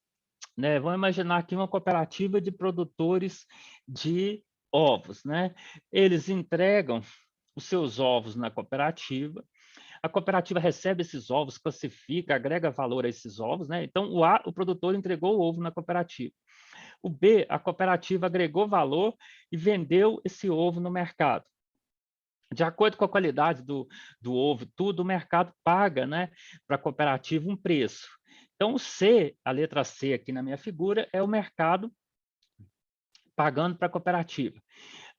né, vamos imaginar aqui uma cooperativa de produtores de ovos, né? Eles entregam os seus ovos na cooperativa, a cooperativa recebe esses ovos, classifica, agrega valor a esses ovos, né? Então, o A, o produtor entregou o ovo na cooperativa. O B, a cooperativa agregou valor e vendeu esse ovo no mercado. De acordo com a qualidade do ovo, tudo, o mercado paga, né, para a cooperativa um preço. Então, o C, a letra C aqui na minha figura, é o mercado pagando para a cooperativa.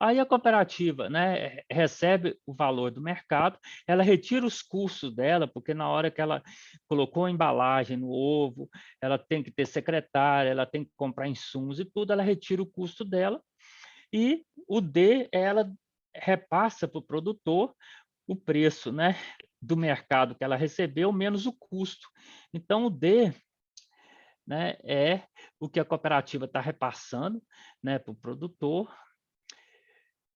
Aí a cooperativa, né, recebe o valor do mercado, ela retira os custos dela, porque na hora que ela colocou a embalagem no ovo, ela tem que ter secretária, ela tem que comprar insumos e tudo, ela retira o custo dela, e o D, ela repassa para o produtor o preço, né, do mercado que ela recebeu, menos o custo. Então, o D, né, é o que a cooperativa está repassando, né, para o produtor.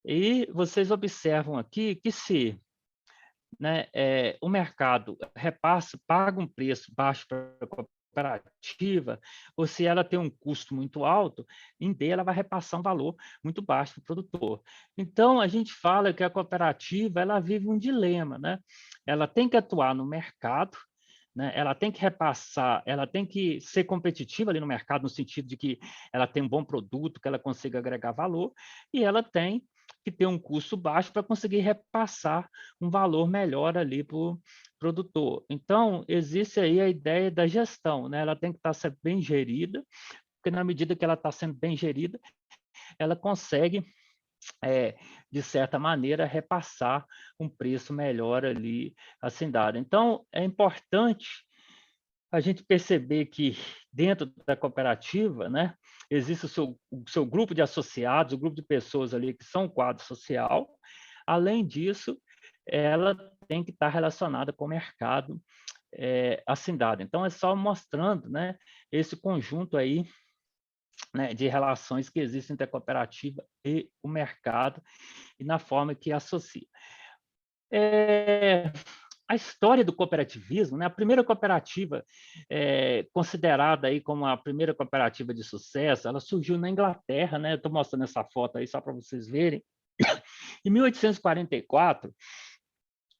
E vocês observam aqui que se, né, o mercado repassa, paga um preço baixo para a cooperativa, ou se ela tem um custo muito alto, em D ela vai repassar um valor muito baixo para o produtor. Então, a gente fala que a cooperativa ela vive um dilema, né? Ela tem que atuar no mercado, né? Ela tem que repassar, ela tem que ser competitiva ali no mercado, no sentido de que ela tem um bom produto, que ela consiga agregar valor, e ela tem que ter um custo baixo para conseguir repassar um valor melhor ali para o produtor. Então, existe aí a ideia da gestão, né? Ela tem que estar sendo bem gerida, porque na medida que ela está sendo bem gerida, ela consegue, de certa maneira, repassar um preço melhor ali assim dado. Então, é importante a gente perceber que dentro da cooperativa, né, existe o seu grupo de associados, o grupo de pessoas ali que são o quadro social. Além disso, ela tem que estar relacionada com o mercado assim dado. Então, é só mostrando, né, esse conjunto aí né, de relações que existem entre a cooperativa e o mercado e na forma que associa. É, a história do cooperativismo, né, a primeira cooperativa considerada aí como a primeira cooperativa de sucesso, ela surgiu na Inglaterra, né? Eu estou mostrando essa foto aí só para vocês verem. Em 1844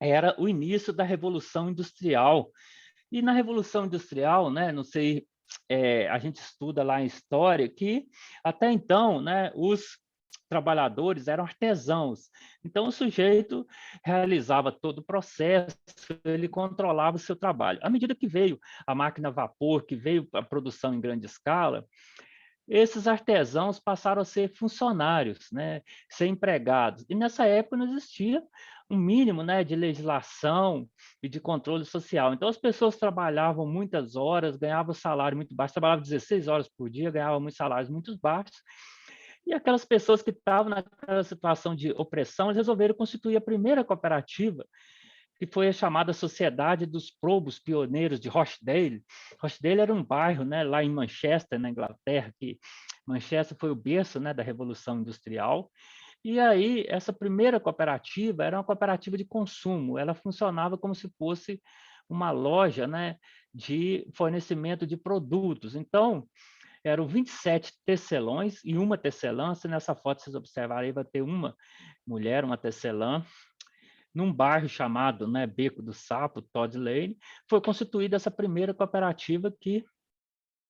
era o início da Revolução Industrial. E na Revolução Industrial, né, não sei, a gente estuda lá em história que até então, né, os trabalhadores eram artesãos. Então o sujeito realizava todo o processo, ele controlava o seu trabalho. À medida que veio a máquina a vapor, que veio a produção em grande escala, esses artesãos passaram a ser funcionários, né, ser empregados. E nessa época não existia um mínimo, né, de legislação e de controle social. Então as pessoas trabalhavam muitas horas, ganhavam salário muito baixo, trabalhavam 16 horas por dia, ganhavam muitos salários muito baixos. E aquelas pessoas que estavam naquela situação de opressão, eles resolveram constituir a primeira cooperativa, que foi a chamada Sociedade dos Probos Pioneiros de Rochdale. Rochdale era um bairro, né, lá em Manchester, na Inglaterra, que Manchester foi o berço, né, da Revolução Industrial. E aí, essa primeira cooperativa era uma cooperativa de consumo, ela funcionava como se fosse uma loja, né, de fornecimento de produtos. Então, eram 27 tecelões e uma tecelã. Se nessa foto vocês observarem, vai ter uma mulher, uma tecelã, num bairro chamado, né, Beco do Sapo, Todd Lane, foi constituída essa primeira cooperativa que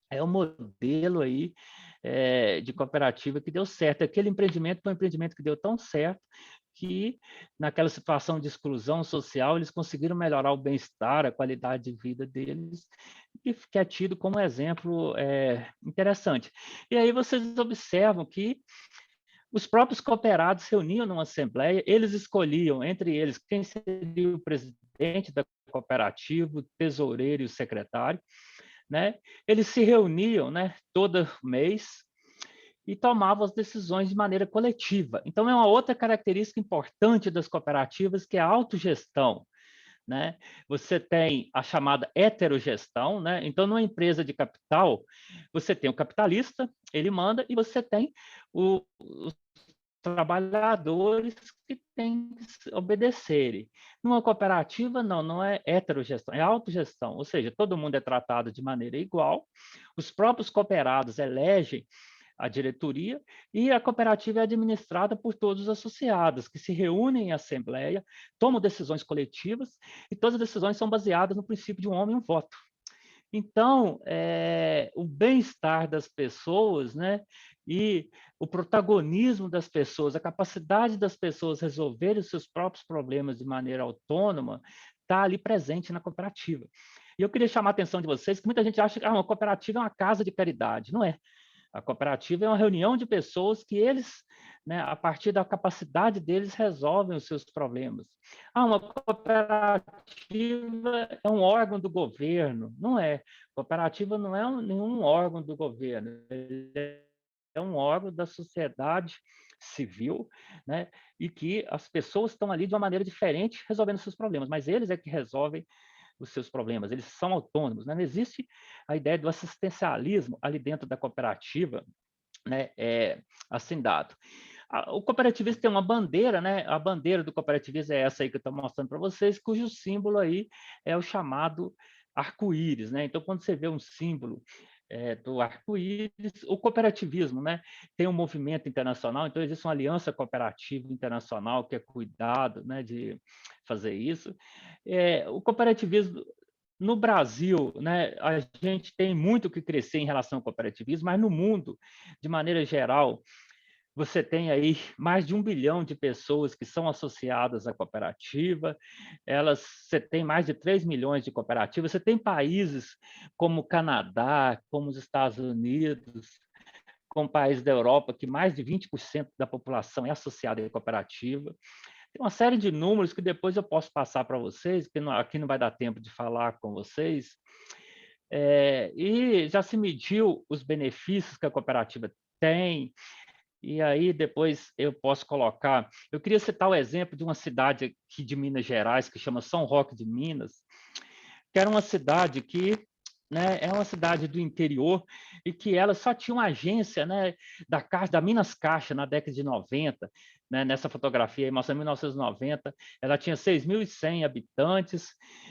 é o modelo aí de cooperativa que deu certo. Aquele empreendimento foi um empreendimento que deu tão certo que, naquela situação de exclusão social, eles conseguiram melhorar o bem-estar, a qualidade de vida deles, e que é tido como exemplo interessante. E aí vocês observam que os próprios cooperados se reuniam numa assembleia, eles escolhiam entre eles quem seria o presidente da cooperativa, o tesoureiro e o secretário, né? Eles se reuniam, né, todo mês e tomavam as decisões de maneira coletiva. Então, é uma outra característica importante das cooperativas, que é a autogestão. Né? Você tem a chamada heterogestão, né? Então, numa empresa de capital, você tem o capitalista, ele manda, e você tem os trabalhadores que têm que obedecerem. Numa cooperativa, não é heterogestão, é autogestão, ou seja, todo mundo é tratado de maneira igual, os próprios cooperados elegem a diretoria, e a cooperativa é administrada por todos os associados, que se reúnem em assembleia, tomam decisões coletivas, e todas as decisões são baseadas no princípio de um homem e um voto. Então, o bem-estar das pessoas, né, e o protagonismo das pessoas, a capacidade das pessoas resolverem os seus próprios problemas de maneira autônoma, está ali presente na cooperativa. E eu queria chamar a atenção de vocês que muita gente acha que uma cooperativa é uma casa de caridade. Não é. A cooperativa é uma reunião de pessoas que eles, né, a partir da capacidade deles, resolvem os seus problemas. Uma cooperativa é um órgão do governo. Não é. Cooperativa não é nenhum órgão do governo. Ele é um órgão da sociedade civil, né, e que as pessoas estão ali de uma maneira diferente resolvendo seus problemas, mas eles é que resolvem os seus problemas, eles são autônomos, né? Não existe a ideia do assistencialismo ali dentro da cooperativa, né? Assim dado. O cooperativismo tem uma bandeira, né? A bandeira do cooperativismo é essa aí que eu estou mostrando para vocês, cujo símbolo aí é o chamado arco-íris, né? Então, quando você vê um símbolo do arco-íris, o cooperativismo, né? Tem um movimento internacional, então existe uma aliança cooperativa internacional que é cuidado, né, de fazer isso. O cooperativismo no Brasil, né, a gente tem muito que crescer em relação ao cooperativismo, mas no mundo, de maneira geral, você tem aí mais de 1 bilhão de pessoas que são associadas à cooperativa, você tem mais de 3 milhões de cooperativas, você tem países como o Canadá, como os Estados Unidos, como países da Europa, que mais de 20% da população é associada à cooperativa. Tem uma série de números que depois eu posso passar para vocês, que aqui não vai dar tempo de falar com vocês. E já se mediu os benefícios que a cooperativa tem, e aí depois eu posso colocar... Eu queria citar o exemplo de uma cidade aqui de Minas Gerais, que chama São Roque de Minas, que era uma cidade que, né, é uma cidade do interior e que ela só tinha uma agência, né, da Minas Caixa na década de 90, né, nessa fotografia aí, mostra 1990, ela tinha 6.100 habitantes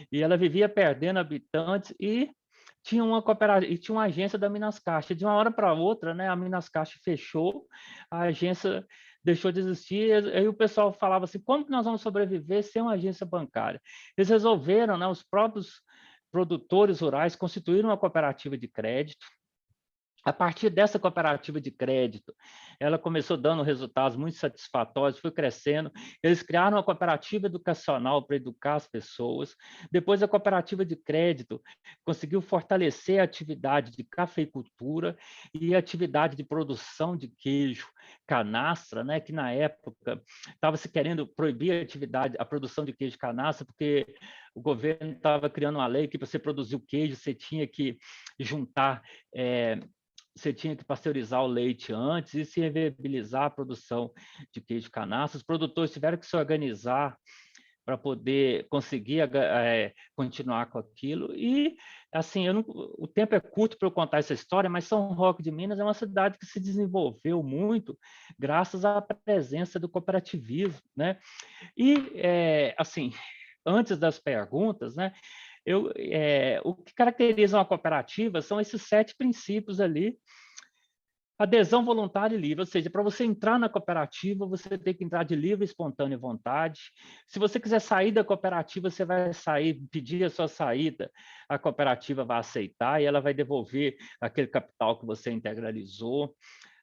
e ela vivia perdendo habitantes e tinha uma cooperativa e tinha uma agência da Minas Caixa. De uma hora para outra, né, a Minas Caixa fechou, a agência deixou de existir, aí o pessoal falava assim, como que nós vamos sobreviver sem uma agência bancária? Eles resolveram, né, os próprios produtores rurais constituíram uma cooperativa de crédito. A partir dessa cooperativa de crédito, ela começou dando resultados muito satisfatórios, foi crescendo. Eles criaram uma cooperativa educacional para educar as pessoas. Depois, a cooperativa de crédito conseguiu fortalecer a atividade de cafeicultura e a atividade de produção de queijo canastra, né, que na época estava se querendo proibir a atividade, a produção de queijo canastra, porque o governo estava criando uma lei que para você produzir o queijo você tinha que juntar você tinha que pasteurizar o leite antes e se inviabilizar a produção de queijo canastra. Os produtores tiveram que se organizar para poder conseguir continuar com aquilo. E, assim, o tempo é curto para eu contar essa história, mas São Roque de Minas é uma cidade que se desenvolveu muito graças à presença do cooperativismo, né? E, assim, antes das perguntas, né? O que caracteriza uma cooperativa são esses 7 princípios ali. Adesão voluntária e livre, ou seja, para você entrar na cooperativa, você tem que entrar de livre e espontânea vontade. Se você quiser sair da cooperativa, você vai sair, pedir a sua saída, a cooperativa vai aceitar e ela vai devolver aquele capital que você integralizou.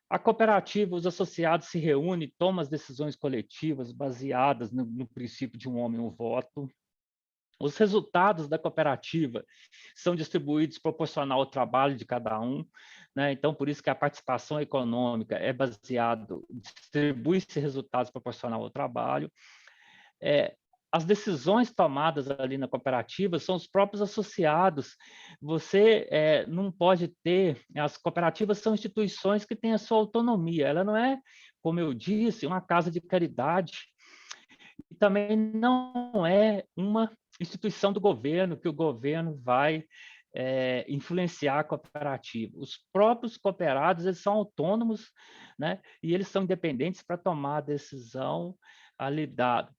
A cooperativa, os associados se reúnem, tomam as decisões coletivas baseadas no princípio de um homem, um voto. Os resultados da cooperativa são distribuídos proporcional ao trabalho de cada um, né? Então, por isso que a participação econômica é baseado, distribui-se resultados proporcional ao trabalho. As decisões tomadas ali na cooperativa são os próprios associados. Você não pode ter... As cooperativas são instituições que têm a sua autonomia. Ela não é, como eu disse, uma casa de caridade. E também não é uma instituição do governo, que o governo vai influenciar a cooperativa. Os próprios cooperados, eles são autônomos, né? E eles são independentes para tomar a decisão ali dada.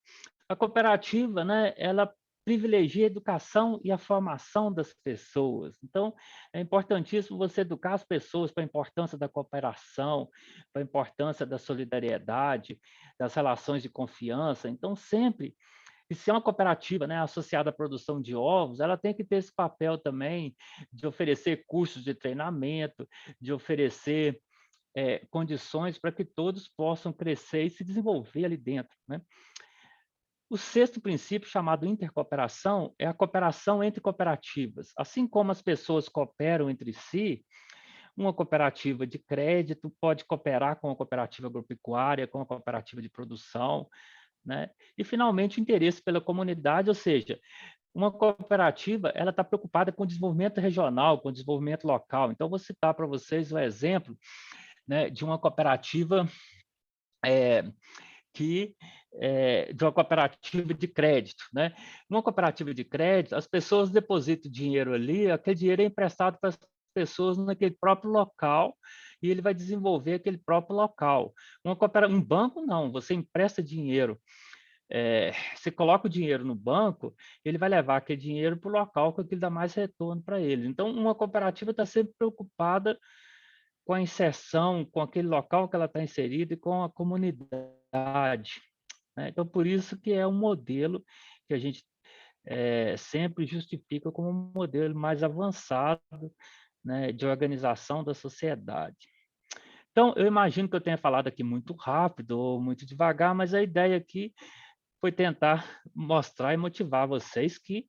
A cooperativa, né, ela privilegia a educação e a formação das pessoas. Então, é importantíssimo você educar as pessoas para a importância da cooperação, para a importância da solidariedade, das relações de confiança. Então, sempre, e se é uma cooperativa, né, associada à produção de ovos, ela tem que ter esse papel também de oferecer cursos de treinamento, de oferecer condições para que todos possam crescer e se desenvolver ali dentro, né? O 6º princípio, chamado intercooperação, é a cooperação entre cooperativas. Assim como as pessoas cooperam entre si, uma cooperativa de crédito pode cooperar com a cooperativa agropecuária, com a cooperativa de produção, né? E, finalmente, o interesse pela comunidade, ou seja, uma cooperativa ela está preocupada com o desenvolvimento regional, com o desenvolvimento local. Então, vou citar para vocês o exemplo, né, de uma cooperativa de uma cooperativa de crédito, né? Numa cooperativa de crédito, as pessoas depositam dinheiro ali, aquele dinheiro é emprestado para as pessoas naquele próprio local e ele vai desenvolver aquele próprio local. Um banco não, você empresta dinheiro, você coloca o dinheiro no banco, ele vai levar aquele dinheiro para o local que aquilo dá mais retorno para ele. Então, uma cooperativa está sempre preocupada com a inserção, com aquele local que ela está inserida e com a comunidade, né? Então, por isso que é um modelo que a gente sempre justifica como um modelo mais avançado, né, de organização da sociedade. Então, eu imagino que eu tenha falado aqui muito rápido ou muito devagar, mas a ideia aqui foi tentar mostrar e motivar vocês que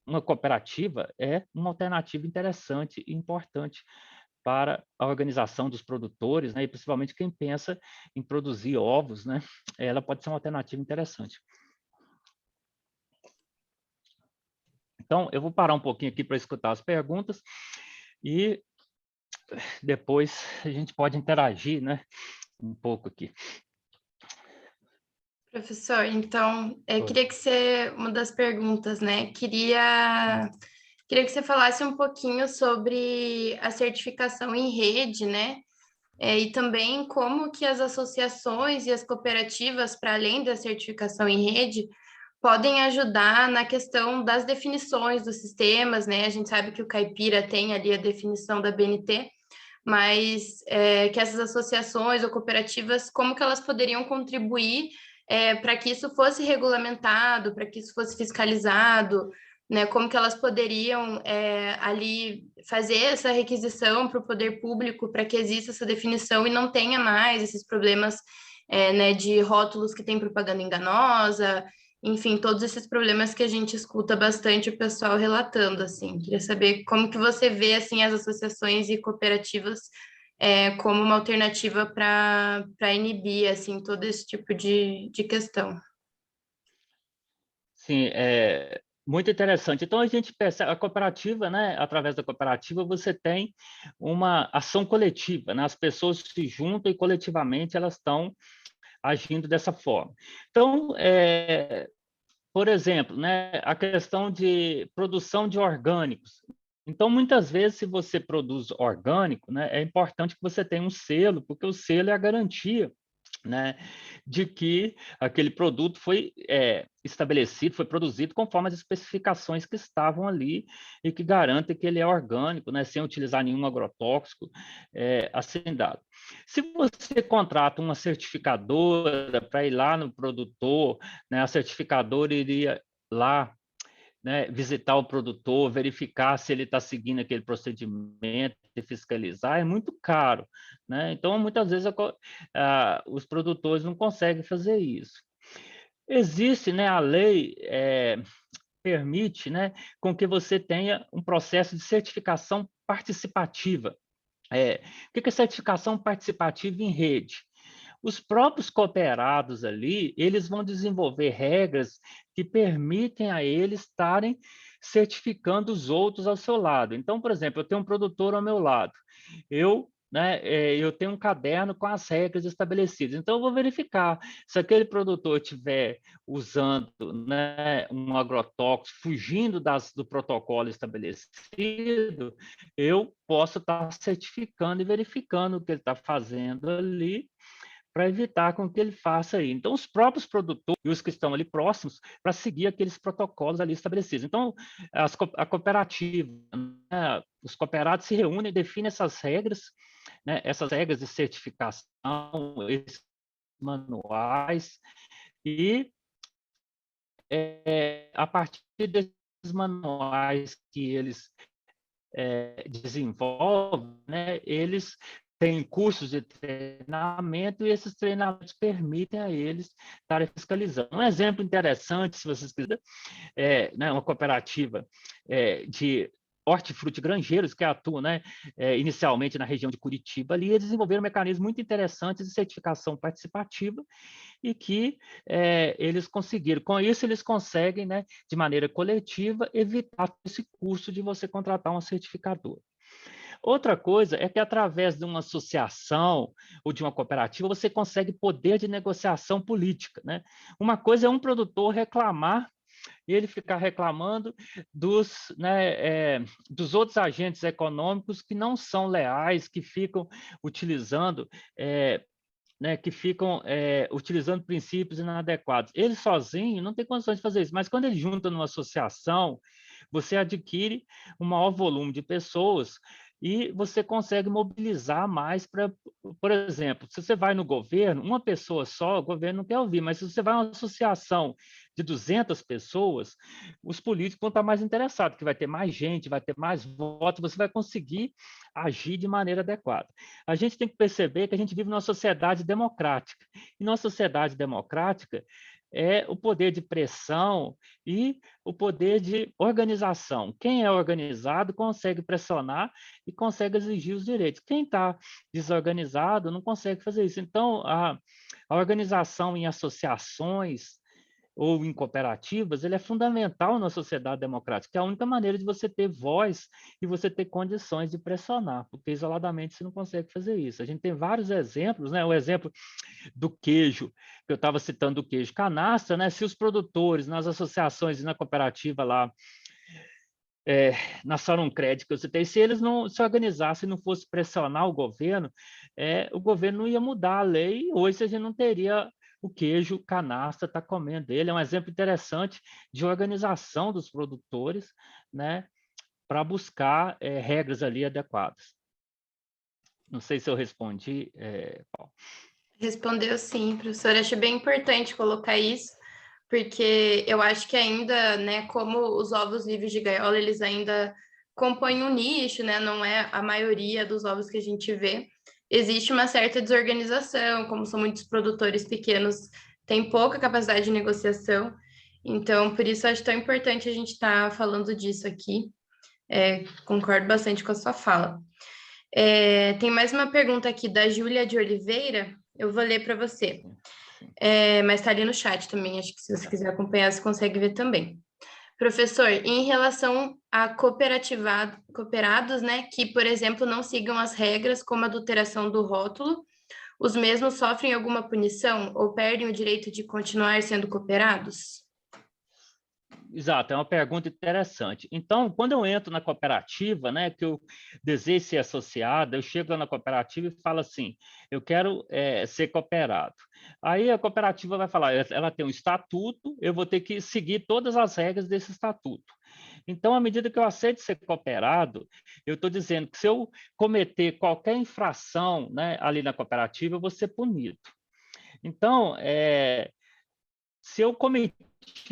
uma cooperativa é uma alternativa interessante e importante para a organização dos produtores, né, e principalmente quem pensa em produzir ovos, né, ela pode ser uma alternativa interessante. Então, eu vou parar um pouquinho aqui para escutar as perguntas e depois a gente pode interagir, né, um pouco aqui. Professor, então, queria que você, uma das perguntas, né, queria Queria que você falasse um pouquinho sobre a certificação em rede, né? E também como que as associações e as cooperativas, para além da certificação em rede, podem ajudar na questão das definições dos sistemas, né? A gente sabe que o Caipira tem ali a definição da BNT, mas que essas associações ou cooperativas, como que elas poderiam contribuir para que isso fosse regulamentado, para que isso fosse fiscalizado, né? Como que elas poderiam ali fazer essa requisição para o poder público para que exista essa definição e não tenha mais esses problemas né, de rótulos que tem propaganda enganosa, enfim, todos esses problemas que a gente escuta bastante o pessoal relatando, assim. Queria saber como que você vê, assim, as associações e cooperativas como uma alternativa para inibir, assim, todo esse tipo de questão. Sim, é muito interessante. Então, a gente percebe, a cooperativa, né, através da cooperativa, você tem uma ação coletiva, né? As pessoas se juntam e coletivamente elas estão agindo dessa forma. Então, por exemplo, né, a questão de produção de orgânicos. Então, muitas vezes, se você produz orgânico, né, é importante que você tenha um selo, porque o selo é a garantia, né, de que aquele produto foi estabelecido, foi produzido conforme as especificações que estavam ali e que garantem que ele é orgânico, né, sem utilizar nenhum agrotóxico assim dado. Se você contrata uma certificadora para ir lá no produtor, né, a certificadora iria lá, né, visitar o produtor, verificar se ele está seguindo aquele procedimento, e fiscalizar, é muito caro, né? Então, muitas vezes, os produtores não conseguem fazer isso. Existe, né, a lei permite, né, com que você tenha um processo de certificação participativa. O que é certificação participativa em rede? Os próprios cooperados ali, eles vão desenvolver regras que permitem a eles estarem certificando os outros ao seu lado. Então, por exemplo, eu tenho um produtor ao meu lado, eu tenho um caderno com as regras estabelecidas. Então, eu vou verificar se aquele produtor estiver usando, né, um agrotóxico, fugindo do protocolo estabelecido, eu posso estar certificando e verificando o que ele está fazendo ali, para evitar com que ele faça aí. Então, os próprios produtores e os que estão ali próximos, para seguir aqueles protocolos ali estabelecidos. Então, a cooperativa, né, os cooperados se reúnem e definem essas regras, né, essas regras de certificação, esses manuais, e a partir desses manuais que eles desenvolvem, né, eles têm cursos de treinamento e esses treinamentos permitem a eles estarem fiscalizando. Um exemplo interessante, se vocês quiserem, né, uma cooperativa de hortifruti granjeiros que atuam, né, inicialmente na região de Curitiba, ali eles desenvolveram mecanismos muito interessantes de certificação participativa e que eles conseguiram. Com isso, eles conseguem, né, de maneira coletiva, evitar esse custo de você contratar um certificador. Outra coisa é que, através de uma associação ou de uma cooperativa, você consegue poder de negociação política, né? Uma coisa é um produtor reclamar e ele ficar reclamando dos outros agentes econômicos que não são leais, que ficam utilizando utilizando princípios inadequados. Ele sozinho não tem condições de fazer isso, mas quando ele junta numa associação, você adquire um maior volume de pessoas e você consegue mobilizar mais para, por exemplo, se você vai no governo, uma pessoa só, o governo não quer ouvir, mas se você vai a uma associação de 200 pessoas, os políticos vão estar mais interessados, que vai ter mais gente, vai ter mais votos, você vai conseguir agir de maneira adequada. A gente tem que perceber que a gente vive numa sociedade democrática, e numa sociedade democrática, o poder de pressão e o poder de organização. Quem é organizado consegue pressionar e consegue exigir os direitos. Quem está desorganizado não consegue fazer isso. Então, a organização em associações ou em cooperativas, ele é fundamental na sociedade democrática, é a única maneira de você ter voz e você ter condições de pressionar, porque isoladamente você não consegue fazer isso. A gente tem vários exemplos, né? O exemplo do queijo, que eu estava citando, do queijo canastra, né? Se os produtores nas associações e na cooperativa lá na Soruncred que eu citei, se eles não se organizassem, não fosse pressionar o governo não ia mudar a lei, hoje a gente não teria o queijo canastra está comendo ele. É um exemplo interessante de organização dos produtores, né, para buscar regras ali adequadas. Não sei se eu respondi, Paulo. Respondeu sim, professor. Achei bem importante colocar isso, porque eu acho que ainda, né, como os ovos livres de gaiola, eles ainda compõem um nicho, né, não é a maioria dos ovos que a gente vê. Existe uma certa desorganização, como são muitos produtores pequenos, tem pouca capacidade de negociação. Então, por isso acho tão importante a gente estar falando disso aqui. Concordo bastante com a sua fala. Tem mais uma pergunta aqui da Júlia de Oliveira, eu vou ler para você. Mas está ali no chat também, acho que se você quiser acompanhar, você consegue ver também. Professor, em relação a cooperados, né, que, por exemplo, não sigam as regras, como a adulteração do rótulo, os mesmos sofrem alguma punição ou perdem o direito de continuar sendo cooperados? Exato, é uma pergunta interessante. Então, quando eu entro na cooperativa, né, que eu desejo ser associado, eu chego na cooperativa e falo assim, eu quero ser cooperado. Aí a cooperativa vai falar, ela tem um estatuto, eu vou ter que seguir todas as regras desse estatuto. Então, à medida que eu aceito ser cooperado, eu estou dizendo que se eu cometer qualquer infração, né, ali na cooperativa, eu vou ser punido. Então, se eu cometi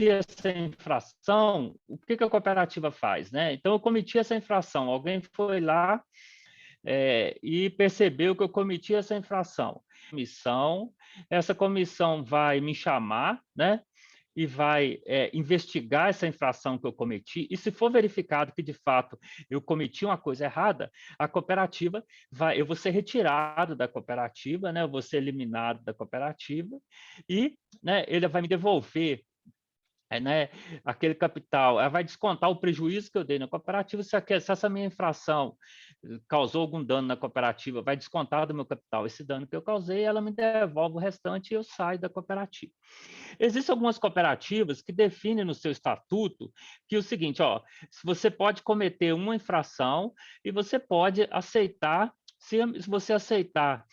essa infração, o que a cooperativa faz, né? Então, eu cometi essa infração, alguém foi lá e percebeu que eu cometi essa infração. Essa comissão vai me chamar, né? E vai investigar essa infração que eu cometi, e se for verificado que, de fato, eu cometi uma coisa errada, a cooperativa eu vou ser retirado da cooperativa, né? Eu vou ser eliminado da cooperativa, e né, ele vai me devolver né, aquele capital, ela vai descontar o prejuízo que eu dei na cooperativa, se essa minha infração causou algum dano na cooperativa, vai descontar do meu capital esse dano que eu causei, ela me devolve o restante e eu saio da cooperativa. Existem algumas cooperativas que definem no seu estatuto que é o seguinte, ó, você pode cometer uma infração e você pode aceitar, se você aceitar,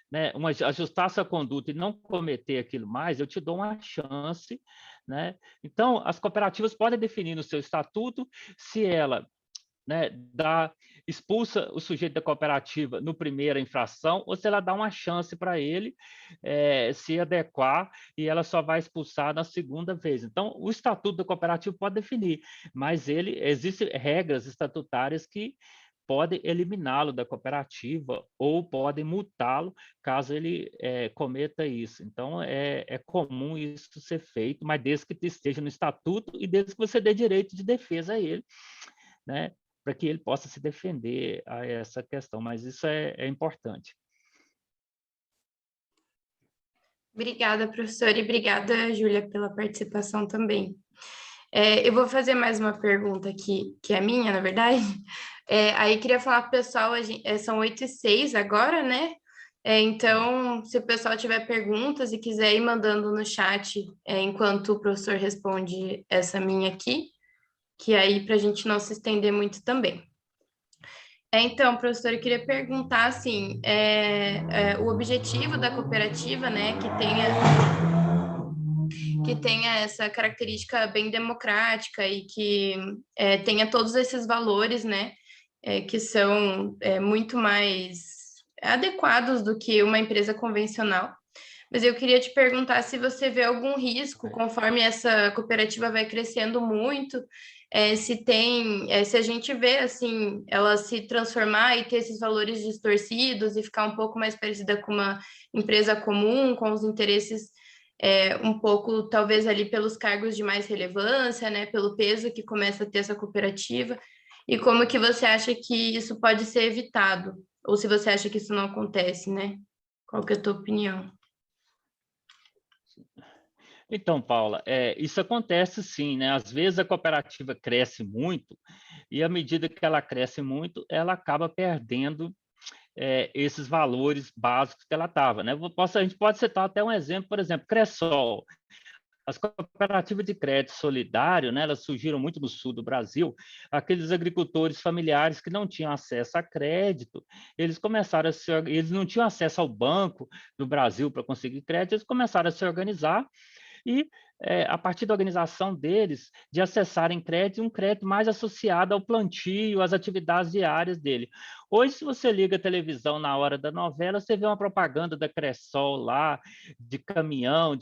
né, ajustar sua conduta e não cometer aquilo mais, eu te dou uma chance, né? Então, as cooperativas podem definir no seu estatuto se ela, né, expulsa o sujeito da cooperativa no primeira infração ou se ela dá uma chance para ele se adequar e ela só vai expulsar na segunda vez. Então, o estatuto da cooperativa pode definir, mas existem regras estatutárias que podem eliminá-lo da cooperativa ou podem multá-lo caso ele cometa isso. Então, é comum isso ser feito, mas desde que esteja no estatuto e desde que você dê direito de defesa a ele, né, para que ele possa se defender a essa questão, mas isso é importante. Obrigada, professora, e obrigada, Júlia, pela participação também. Eu vou fazer mais uma pergunta aqui, que é minha, na verdade. Aí queria falar para o pessoal, são 8h06 agora, né? Então, se o pessoal tiver perguntas e quiser ir mandando no chat, enquanto o professor responde essa minha aqui, que aí para a gente não se estender muito também. Então, professor, eu queria perguntar, assim, o objetivo da cooperativa, né, que tenha essa característica bem democrática e que tenha todos esses valores, né, que são muito mais adequados do que uma empresa convencional. Mas eu queria te perguntar se você vê algum risco conforme essa cooperativa vai crescendo muito, se a gente vê assim ela se transformar e ter esses valores distorcidos e ficar um pouco mais parecida com uma empresa comum, com os interesses um pouco, talvez ali pelos cargos de mais relevância, né, pelo peso que começa a ter essa cooperativa, e como que você acha que isso pode ser evitado? Ou se você acha que isso não acontece, né? Qual que é a tua opinião? Então, Paula, isso acontece sim, né? Às vezes a cooperativa cresce muito e à medida que ela cresce muito, ela acaba perdendo esses valores básicos que ela estava, né? A gente pode citar até um exemplo, por exemplo, Cressol. As cooperativas de crédito solidário, né, elas surgiram muito no sul do Brasil. Aqueles agricultores familiares que não tinham acesso a crédito, eles começaram eles não tinham acesso ao banco do Brasil para conseguir crédito, eles começaram a se organizar e, a partir da organização deles, de acessarem crédito, um crédito mais associado ao plantio, às atividades diárias dele. Hoje, se você liga a televisão na hora da novela, você vê uma propaganda da Cressol lá, de caminhão,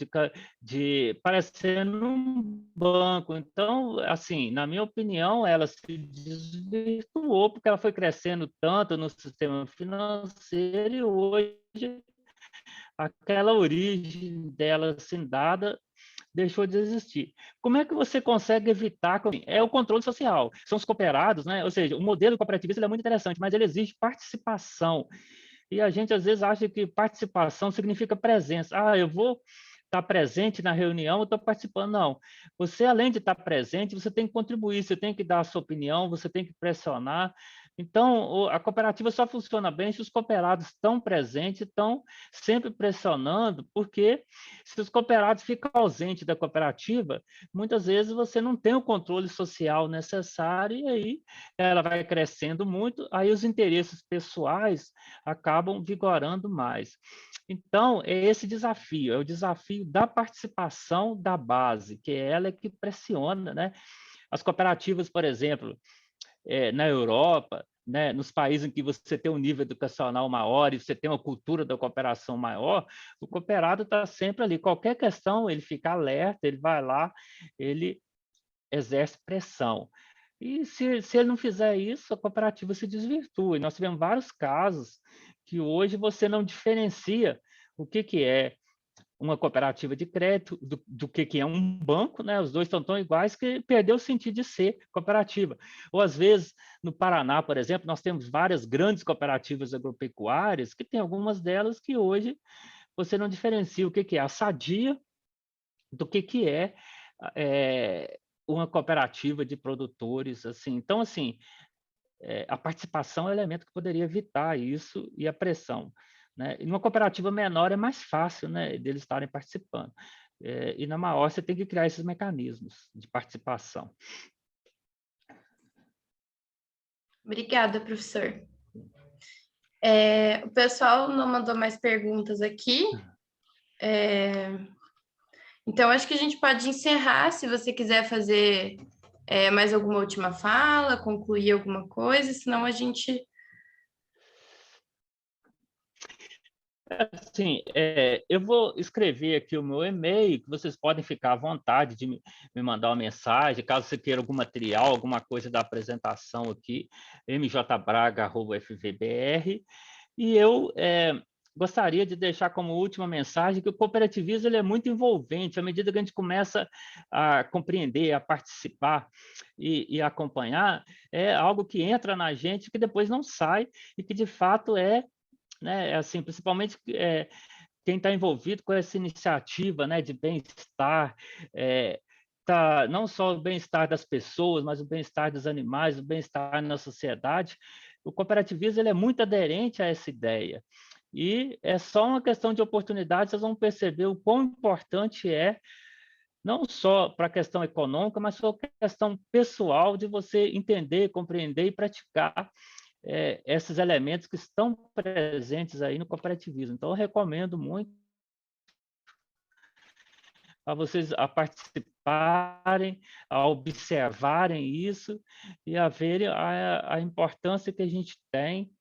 parecendo um banco. Então, assim, na minha opinião, ela se desvirtuou, porque ela foi crescendo tanto no sistema financeiro e hoje aquela origem dela assim dada deixou de existir. Como é que você consegue evitar? É o controle social, são os cooperados, né? Ou seja, o modelo cooperativista ele é muito interessante, mas ele exige participação. E a gente às vezes acha que participação significa presença. Ah, eu vou estar presente na reunião, eu estou participando. Não. Você, além de estar presente, você tem que contribuir, você tem que dar a sua opinião, você tem que pressionar. Então, a cooperativa só funciona bem se os cooperados estão presentes, estão sempre pressionando, porque se os cooperados ficam ausentes da cooperativa, muitas vezes você não tem o controle social necessário e aí ela vai crescendo muito, aí os interesses pessoais acabam vigorando mais. Então, é esse desafio, é o desafio da participação da base, que é ela que pressiona, né? As cooperativas, por exemplo, na Europa, né, nos países em que você tem um nível educacional maior e você tem uma cultura da cooperação maior, o cooperado está sempre ali. Qualquer questão, ele fica alerta, ele vai lá, ele exerce pressão. E se ele não fizer isso, a cooperativa se desvirtua. E nós tivemos vários casos que hoje você não diferencia o que é uma cooperativa de crédito do que é um banco, né? Os dois estão tão iguais que perdeu o sentido de ser cooperativa. Ou, às vezes, no Paraná, por exemplo, nós temos várias grandes cooperativas agropecuárias, que tem algumas delas que hoje você não diferencia o que é a Sadia do que é uma cooperativa de produtores. Assim. Então, assim, a participação é um elemento que poderia evitar isso e a pressão. Né? E numa cooperativa menor é mais fácil, né, deles estarem participando. E na maior você tem que criar esses mecanismos de participação. Obrigada, professor. O pessoal não mandou mais perguntas aqui. Então, acho que a gente pode encerrar, se você quiser fazer mais alguma última fala, concluir alguma coisa, senão a gente... Assim, eu vou escrever aqui o meu e-mail, que vocês podem ficar à vontade de me mandar uma mensagem, caso você queira algum material, alguma coisa da apresentação aqui, mjbraga@fvbr, e eu gostaria de deixar como última mensagem que o cooperativismo ele é muito envolvente, à medida que a gente começa a compreender, a participar e acompanhar, é algo que entra na gente, que depois não sai, e que de fato né, assim, principalmente quem está envolvido com essa iniciativa, né, de bem-estar, não só o bem-estar das pessoas, mas o bem-estar dos animais, o bem-estar na sociedade. O cooperativismo ele é muito aderente a essa ideia. E é só uma questão de oportunidade, vocês vão perceber o quão importante não só para a questão econômica, mas para a questão pessoal de você entender, compreender e praticar esses elementos que estão presentes aí no cooperativismo. Então, eu recomendo muito a vocês a participarem, a observarem isso e a verem a importância que a gente tem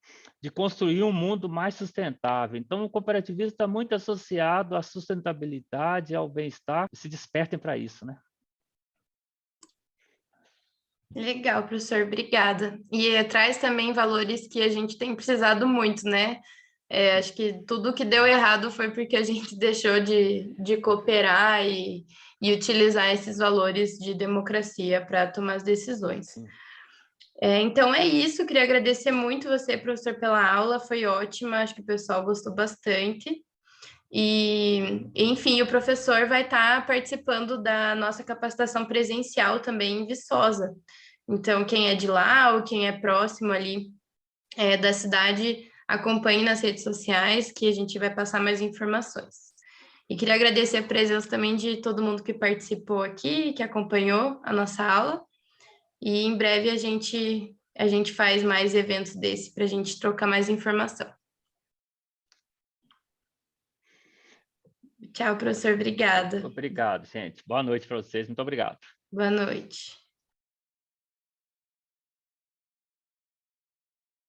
de construir um mundo mais sustentável. Então, o cooperativismo está muito associado à sustentabilidade, ao bem-estar. Se despertem para isso, né? Legal, professor, obrigada. E traz também valores que a gente tem precisado muito, né? Acho que tudo que deu errado foi porque a gente deixou de cooperar e utilizar esses valores de democracia para tomar as decisões. Então é isso, queria agradecer muito você, professor, pela aula, foi ótima, acho que o pessoal gostou bastante. E, enfim, o professor vai estar participando da nossa capacitação presencial também em Viçosa. Então, quem é de lá ou quem é próximo ali da cidade, acompanhe nas redes sociais que a gente vai passar mais informações. E queria agradecer a presença também de todo mundo que participou aqui, que acompanhou a nossa aula. E em breve a gente faz mais eventos desse para a gente trocar mais informação. Tchau, professor. Obrigada. Obrigado, gente. Boa noite para vocês. Muito obrigado. Boa noite.